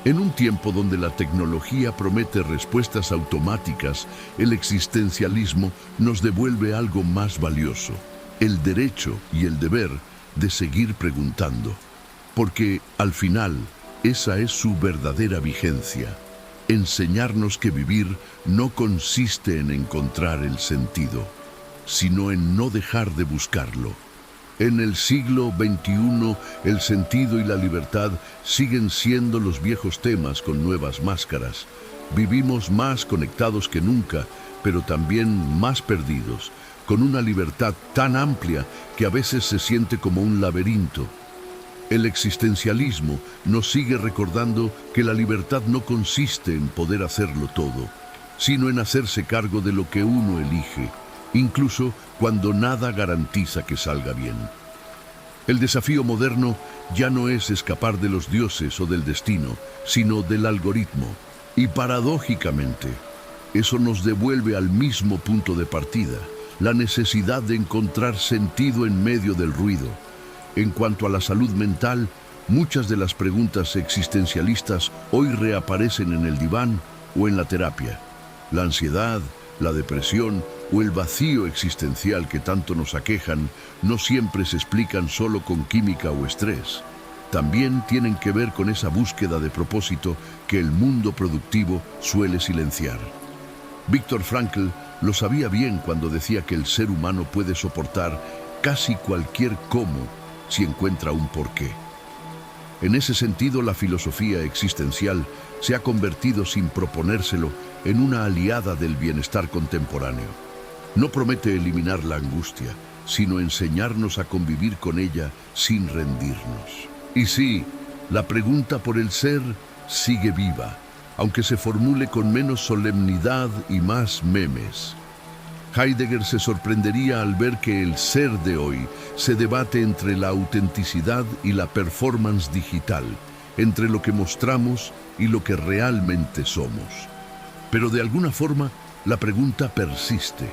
Speaker 1: En un tiempo donde la tecnología promete respuestas automáticas, el existencialismo nos devuelve algo más valioso: el derecho y el deber de seguir preguntando. Porque, al final, esa es su verdadera vigencia. Enseñarnos que vivir no consiste en encontrar el sentido, sino en no dejar de buscarlo. En el siglo XXI, el sentido y la libertad siguen siendo los viejos temas con nuevas máscaras. Vivimos más conectados que nunca, pero también más perdidos, con una libertad tan amplia que a veces se siente como un laberinto. El existencialismo nos sigue recordando que la libertad no consiste en poder hacerlo todo, sino en hacerse cargo de lo que uno elige, incluso cuando nada garantiza que salga bien. El desafío moderno ya no es escapar de los dioses o del destino, sino del algoritmo. Y paradójicamente, eso nos devuelve al mismo punto de partida: la necesidad de encontrar sentido en medio del ruido. En cuanto a la salud mental, muchas de las preguntas existencialistas hoy reaparecen en el diván o en la terapia. La ansiedad, la depresión o el vacío existencial que tanto nos aquejan no siempre se explican solo con química o estrés. También tienen que ver con esa búsqueda de propósito que el mundo productivo suele silenciar. Viktor Frankl lo sabía bien cuando decía que el ser humano puede soportar casi cualquier cómo si encuentra un porqué. En ese sentido, la filosofía existencial se ha convertido, sin proponérselo, en una aliada del bienestar contemporáneo. No promete eliminar la angustia, sino enseñarnos a convivir con ella sin rendirnos. Y sí, la pregunta por el ser sigue viva, aunque se formule con menos solemnidad y más memes. Heidegger se sorprendería al ver que el ser de hoy se debate entre la autenticidad y la performance digital, entre lo que mostramos y lo que realmente somos. Pero de alguna forma, la pregunta persiste: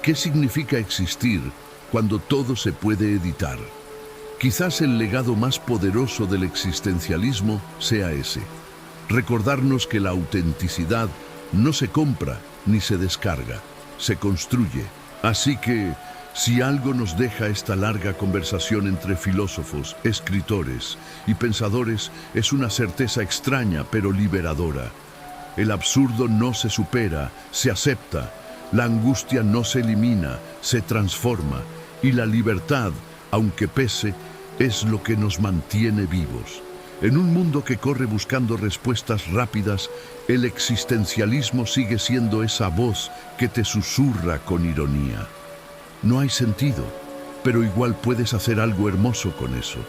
Speaker 1: ¿qué significa existir cuando todo se puede editar? Quizás el legado más poderoso del existencialismo sea ese: recordarnos que la autenticidad no se compra ni se descarga, se construye. Así que, si algo nos deja esta larga conversación entre filósofos, escritores y pensadores, es una certeza extraña pero liberadora. El absurdo no se supera, se acepta. La angustia no se elimina, se transforma. Y la libertad, aunque pese, es lo que nos mantiene vivos. En un mundo que corre buscando respuestas rápidas, el existencialismo sigue siendo esa voz que te susurra con ironía: no hay sentido, pero igual puedes hacer algo hermoso con eso.